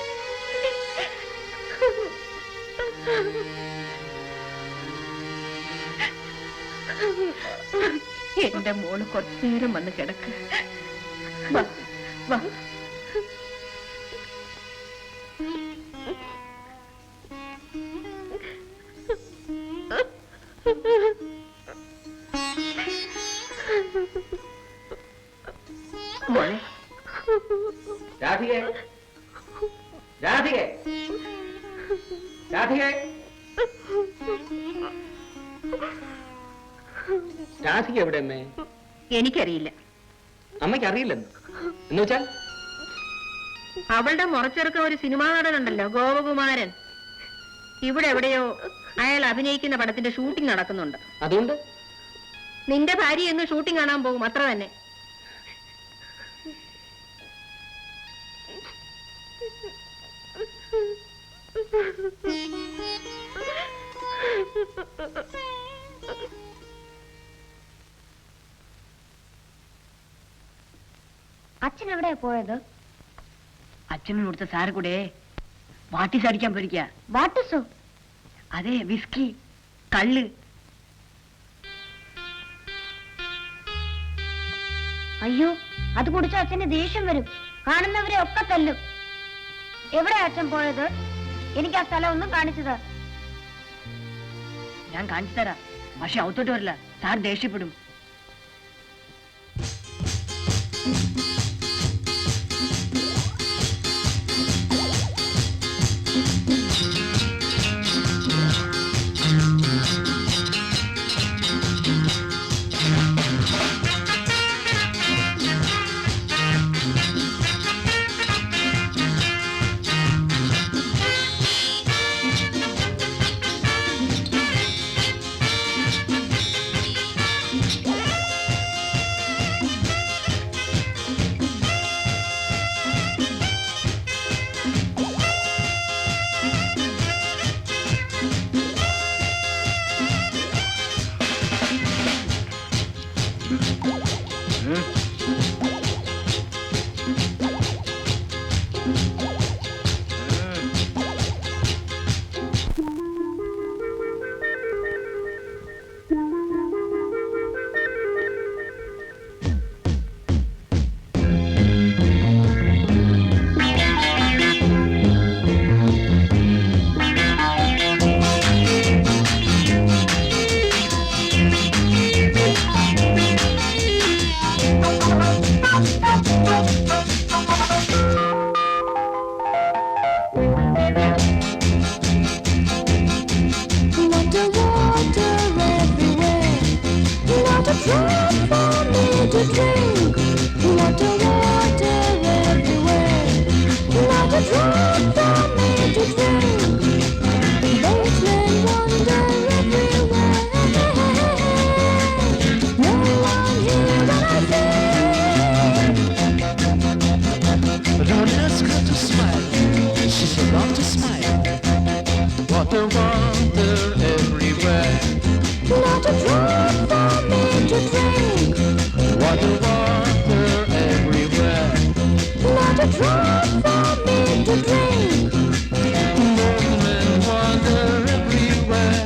എന്റെ മോള് കുറച്ചു നേരം വന്ന് കിടക്ക്. വാ, വാ. മോളെ, രാധികേ, രാധികേ, രാധികേ, രാധിക എവിടെ അമ്മേ? എനിക്കറിയില്ല. അമ്മയ്ക്ക് അറിയില്ലെന്ന് എന്ന് വെച്ചാൽ? അവളുടെ മുറച്ചെറുക്ക ഒരു സിനിമാ നടനുണ്ടല്ലോ, ഗോപകുമാരൻ. ഇവിടെ എവിടെയോ അയാൾ അഭിനയിക്കുന്ന പടത്തിന്റെ ഷൂട്ടിംഗ് നടക്കുന്നുണ്ട്. അതുകൊണ്ട് നിന്റെ ഭാര്യ എന്ന് ഷൂട്ടിംഗ് കാണാൻ പോകും, അത്ര തന്നെ. അച്ഛൻ എവിടെയാ പോയത്? അച്ഛനും കൊടുത്ത സാറ് കൂടെ വാട്ടിസ് അടിക്കാൻ പോയിരിക്കുക. വാട്ടിസോ? അതെ, വിസ്കി, കള്ള്. അയ്യോ, അത് കുടിച്ച അച്ഛന് ദേഷ്യം വരും, കാണുന്നവരെ ഒക്കെ തല്ലും. എവിടെയാ അച്ഛൻ പോയത്? എനിക്ക് ആ സ്ഥലം ഒന്നും കാണിച്ചത്. ഞാൻ കാണിച്ചു തരാം, പക്ഷെ ഔത്തോട്ട് വരില്ല, sir ദേഷ്യപ്പെടും. Don't ask her to smile, she's about to smile. Water, water everywhere. Not a drop for me to drink. Water, water everywhere. Not a drop for me to drink. Movement, water everywhere.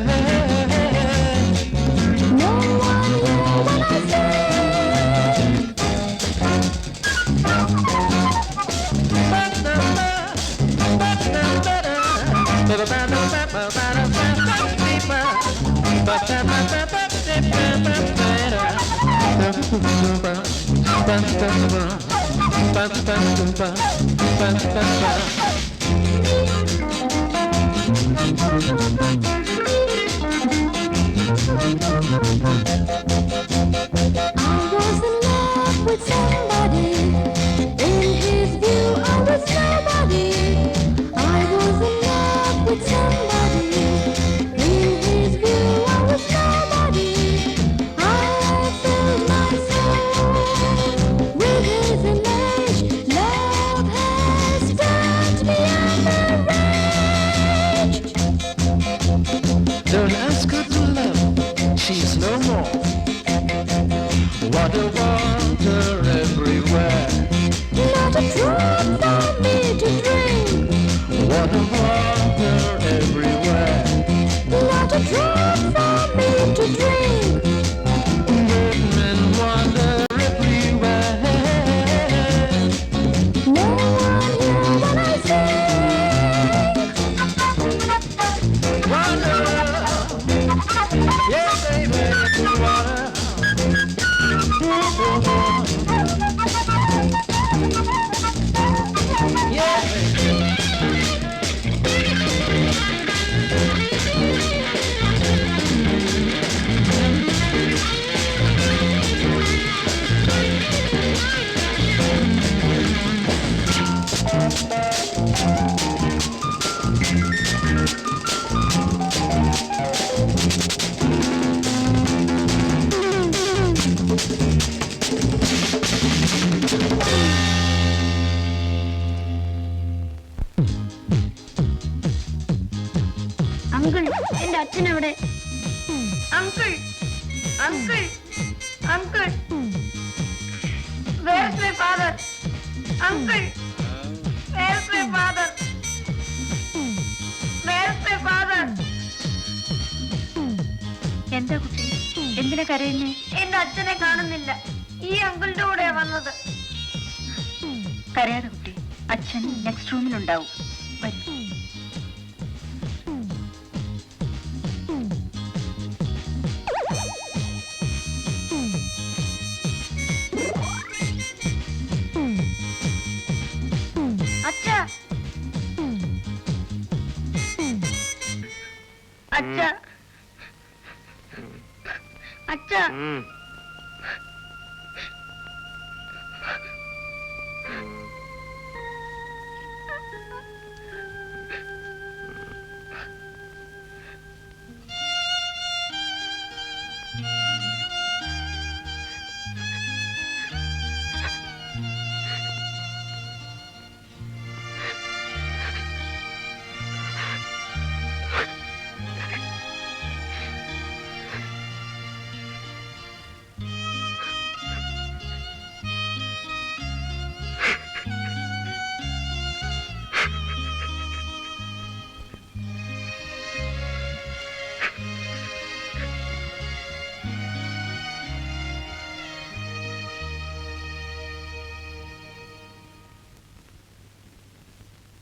No one here when I sing. I was in love with somebody. In his view, I was nobody. I was in love with somebody. In his view, I was nobody. I filled my soul with his image. Love has turned me underage. Don't ask her to love, she's no more. Water, water everywhere. Not a drop for me to drink. Water, water everywhere. Not a drop for me to drink. Movement, water everywhere. No one here when I sing. Water, yeah baby, water. Yeah baby. Uncle എന്റെ അച്ഛൻ അവിടെ. Uncle uncle uncle Where's my father? Uncle, where's my father? Where's my father? എന്താ കുട്ടി, എന്തിനാ കരയുന്നേ? എന്റെ അച്ഛനെ കാണുന്നില്ല. ഈ അങ്കിളിന്റെ കൂടെ വന്നത്. കരയാതെ കുട്ടി, അച്ഛൻ നെക്സ്റ്റ് റൂമിലുണ്ടാവും. വരൂ. അച്ഛ അച്ഛ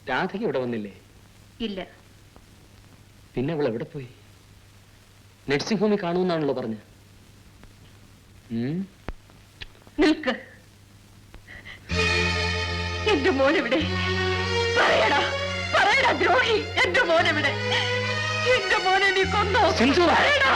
രാധയ്ക്ക് ഇവിടെ വന്നില്ലേ? ഇല്ല. പിന്നെ അവൾ എവിടെ പോയി? നഴ്സിംഗ് ഹോമിൽ കാണുമെന്നാണല്ലോ പറഞ്ഞ. നിൽക്ക്. എന്റെ മോനെവിടെ? പറയടാ പറയടാ ദ്രോഹി, എന്റെ മോനെവിടെ? എന്റെ മോനെ നീ കൊന്നോ? പറയടാ.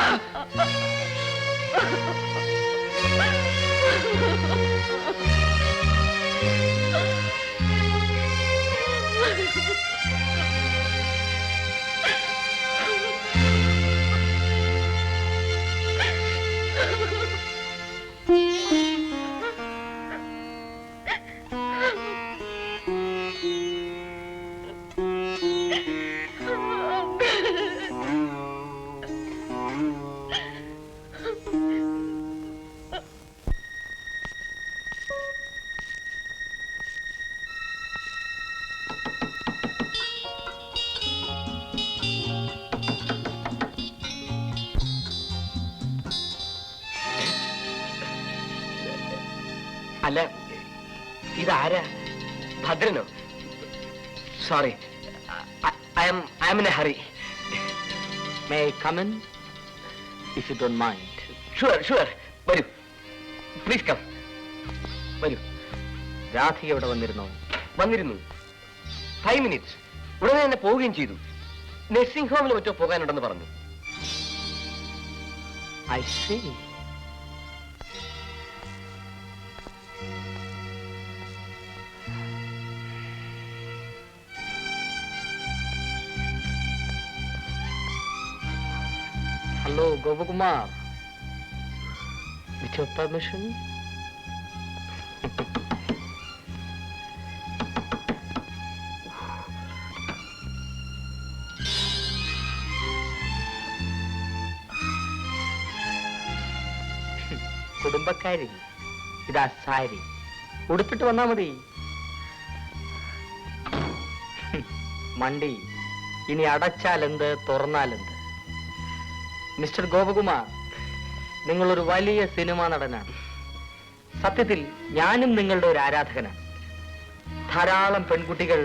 അല്ല, ഇതാരാ? ഭദ്രനോ? Sorry, I am in a hurry. May I come in? If you don't mind. Sure, വരൂ. പ്ലീസ് കം, വരൂ. രാധ ഇവിടെ വന്നിരുന്നോ? വന്നിരുന്നു. 5 minutes. ഉടനെ തന്നെ പോവുകയും ചെയ്തു. നഴ്സിംഗ് ഹോമിൽ മറ്റോ പോകാനുണ്ടെന്ന് പറഞ്ഞു. I see. Hello, Gopakumar. With your permission? കുടുംബക്കാരി, ഇതാ സാരി. ഉടുത്തിട്ട് വന്നാ മതി. മണ്ടി, ഇനി അടച്ചാലെന്ത് തുറന്നാലെന്ത്. മിസ്റ്റർ ഗോപകുമാർ, നിങ്ങളൊരു വലിയ സിനിമാ നടനാണ്. സത്യത്തിൽ ഞാനും നിങ്ങളുടെ ഒരു ആരാധകനാണ്. ധാരാളം പെൺകുട്ടികൾ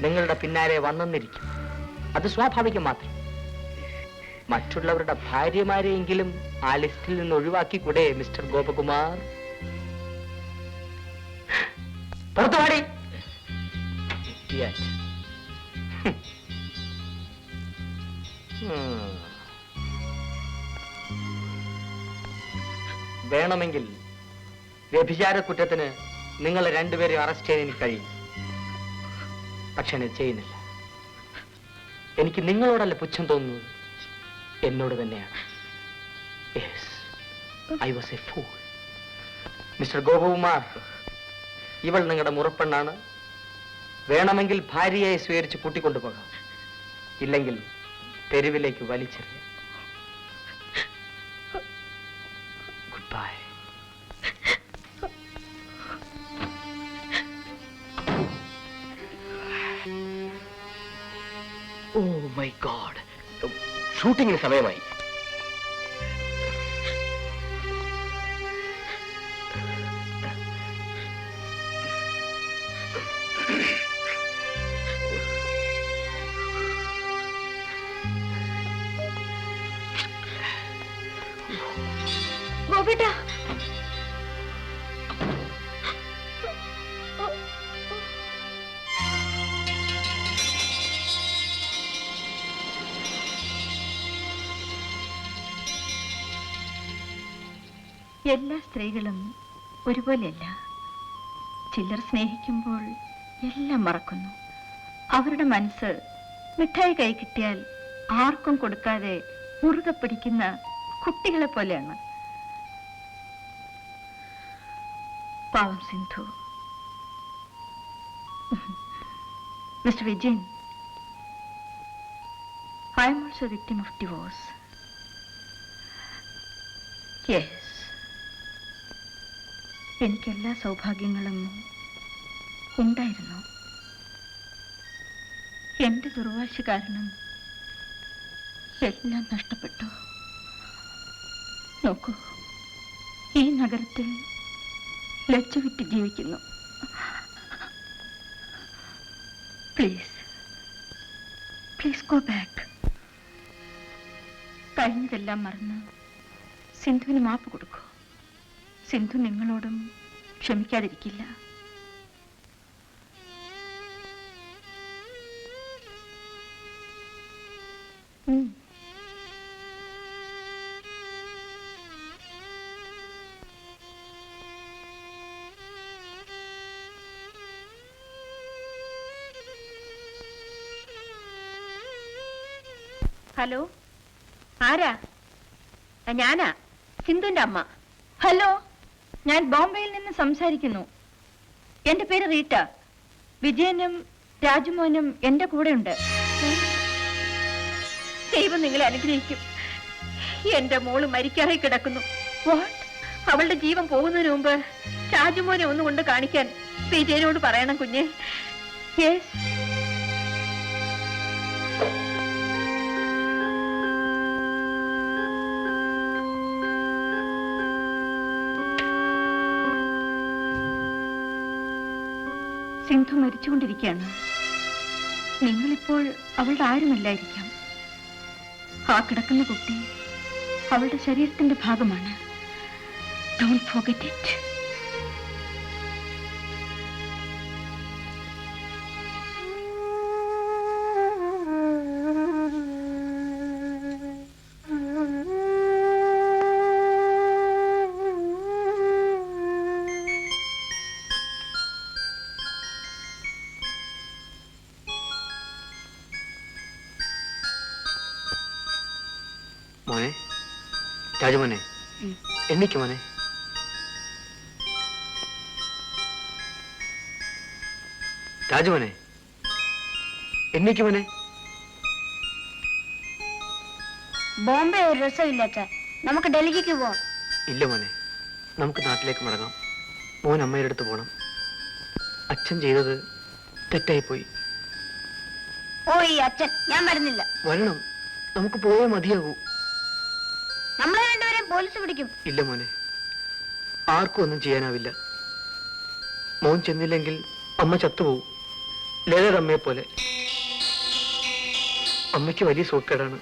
നിങ്ങളുടെ പിന്നാലെ വന്നെന്നിരിക്കും. അത് സ്വാഭാവികം മാത്രം. മറ്റുള്ളവരുടെ ഭാര്യമാരെയെങ്കിലും ആ ലിസ്റ്റിൽ നിന്ന് ഒഴിവാക്കിക്കൂടെ മിസ്റ്റർ ഗോപകുമാർ? പുറത്തുപാടി. വേണമെങ്കിൽ വ്യഭിചാര കുറ്റത്തിന് നിങ്ങൾ രണ്ടുപേരെ അറസ്റ്റ് ചെയ്യാൻ എനിക്ക് കഴിയും. പക്ഷെ ഞാൻ ചെയ്യുന്നില്ല. എനിക്ക് നിങ്ങളോടല്ല പുച്ഛം തോന്നുന്നത്, എന്നോട് തന്നെയാണ്. Yes, I was a fool. Mister Gopakumar, ഇവൾ നിങ്ങളുടെ മുറപ്പെണ്ണാണ്. വേണമെങ്കിൽ ഭാര്യയായി സ്വീകരിച്ച് കൂട്ടിക്കൊണ്ടുപോകാം. ഇല്ലെങ്കിൽ തെരുവിലേക്ക് വലിച്ചെറിയാം. Goodbye. Oh my God, ഷൂട്ടിങ്ങിന് സമയമായി. ഗോപിട്ടാ, എല്ലാ സ്ത്രീകളും ഒരുപോലെയല്ല. ചിലർ സ്നേഹിക്കുമ്പോൾ എല്ലാം മറക്കുന്നു. അവരുടെ മനസ്സ് മിഠായി കൈ കിട്ടിയാൽ ആർക്കും കൊടുക്കാതെ മുറുകെ പിടിക്കുന്ന കുട്ടികളെ പോലെയാണ്. പാവം Sindhu. Mister Vijayan, I am also a victim of divorce. Yes. എനിക്കെല്ലാ സൗഭാഗ്യങ്ങളും ഉണ്ടായിരുന്നു. എന്റെ ദുർവാശി കാരണം എല്ലാം നഷ്ടപ്പെട്ടു. നോക്കൂ, ഈ നഗരത്തിൽ ലജ്ജ വിട്ട് ജീവിക്കുന്നു. Please please go back. കഴിഞ്ഞതെല്ലാം മറന്ന് സിന്ധുവിന് മാപ്പ് കൊടുക്കൂ. സിന്ധു നിങ്ങളോടും ക്ഷമിക്കാതിരിക്കില്ല. ഹലോ, ആരാ? ഞാനാ, സിന്ധുവിന്റെ അമ്മ. ഹലോ, ഞാൻ ബോംബെയിൽ നിന്ന് സംസാരിക്കുന്നു. എന്റെ പേര് റീറ്റ. വിജയനും രാജുമോനും എന്റെ കൂടെയുണ്ട്. ദൈവം നിങ്ങളെ അനുഗ്രഹിക്കും. എന്റെ മോള് മരിക്കാറായി കിടക്കുന്നു. വാട്ട്? അവളുടെ ജീവൻ പോകുന്നതിന് മുമ്പ് രാജുമോനെ ഒന്നുകൊണ്ട് കാണിക്കാൻ വിജയനോട് പറയണം കുഞ്ഞെ. യെസ്. സിന്ധു മരിച്ചുകൊണ്ടിരിക്കുകയാണ്. നിങ്ങളിപ്പോൾ അവളുടെ ആരുമല്ലായിരിക്കാം. ആ കിടക്കുന്ന കുട്ടി അവളുടെ ശരീരത്തിന്റെ ഭാഗമാണ്. Don't forget it. മോനെ, രാജുമോനെ, എണ്ണിക്ക് മോനെ. രാജുമോനെ, എണ്ണിക്ക് മോനെ. ബോംബെ ഒരു രസമില്ല അച്ഛാ. നമുക്ക് ഡൽഹിക്ക് പോവാം. ഇല്ല മോനെ, നമുക്ക് നാട്ടിലേക്ക് മടങ്ങാം. മോൻ അമ്മയുടെ അടുത്ത് പോണം. അച്ഛൻ ചെയ്തത് തെറ്റായിപ്പോയി. ഓ ഈ അച്ഛൻ, ഞാൻ വരുന്നില്ല. വരണം, നമുക്ക് പോയേ മതിയാകൂ. നമ്മളെ രണ്ടുപേരെയും പോലീസ് പിടിക്കും. ഇല്ല മോനെ, ആർക്കും ഒന്നും ചെയ്യാനാവില്ല. മോൻ ചെന്നില്ലെങ്കിൽ അമ്മ ചത്തുപോകും, ലളിതമ്മയെ പോലെ. അമ്മയ്ക്ക് വലിയ സൂക്കേടാണ്.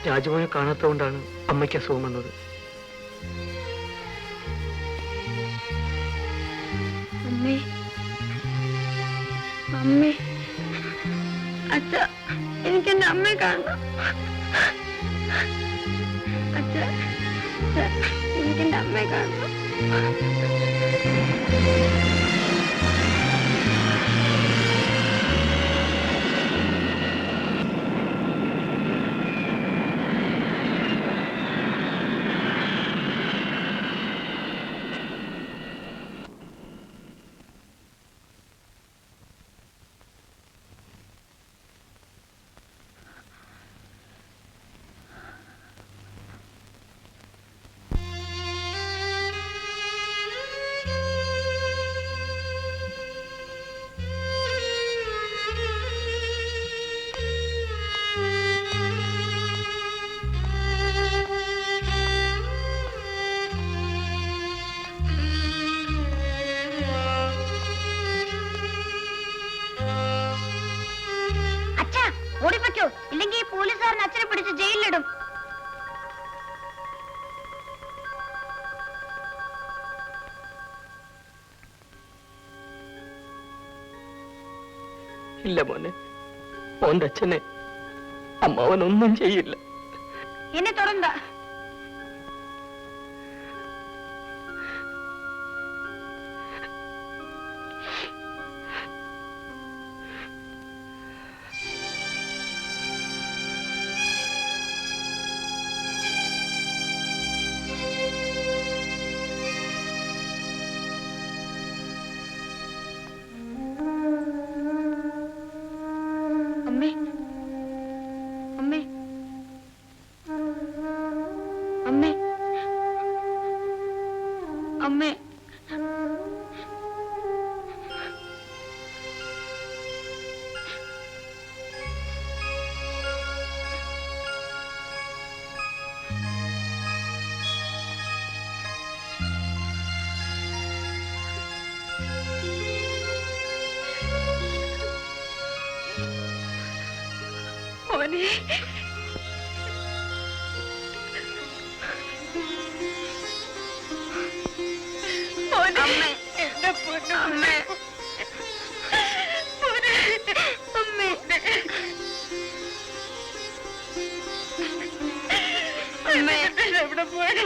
രാജുമോനെ കാണാത്തതുകൊണ്ടാണ് അമ്മയ്ക്ക് അസുഖം വന്നത്. അമ്മേ, അമ്മേ, അച്ഛ, എനിക്ക് എന്റെ അമ്മയെ കാണണം. അച്ഛ, എനിക്ക് എന്റെ അമ്മയെ കാണണം. ഓടിപ്പറ്റോ, ഇല്ലെങ്കിൽ ഈ പോലീസുകാരൻ അച്ഛനെ പിടിച്ച് ജയിലിലിടും. ഇല്ല മോനെ, മോന്റെ അച്ഛനെ അമ്മാവനൊന്നും ചെയ്യില്ല. എന്നെ തുറന്ന അമ്മേ മോനെ മോനെ എന്റെ പൊന്നു അമ്മേ മോനെ അമ്മേ അമ്മേ എവിടെ പോയി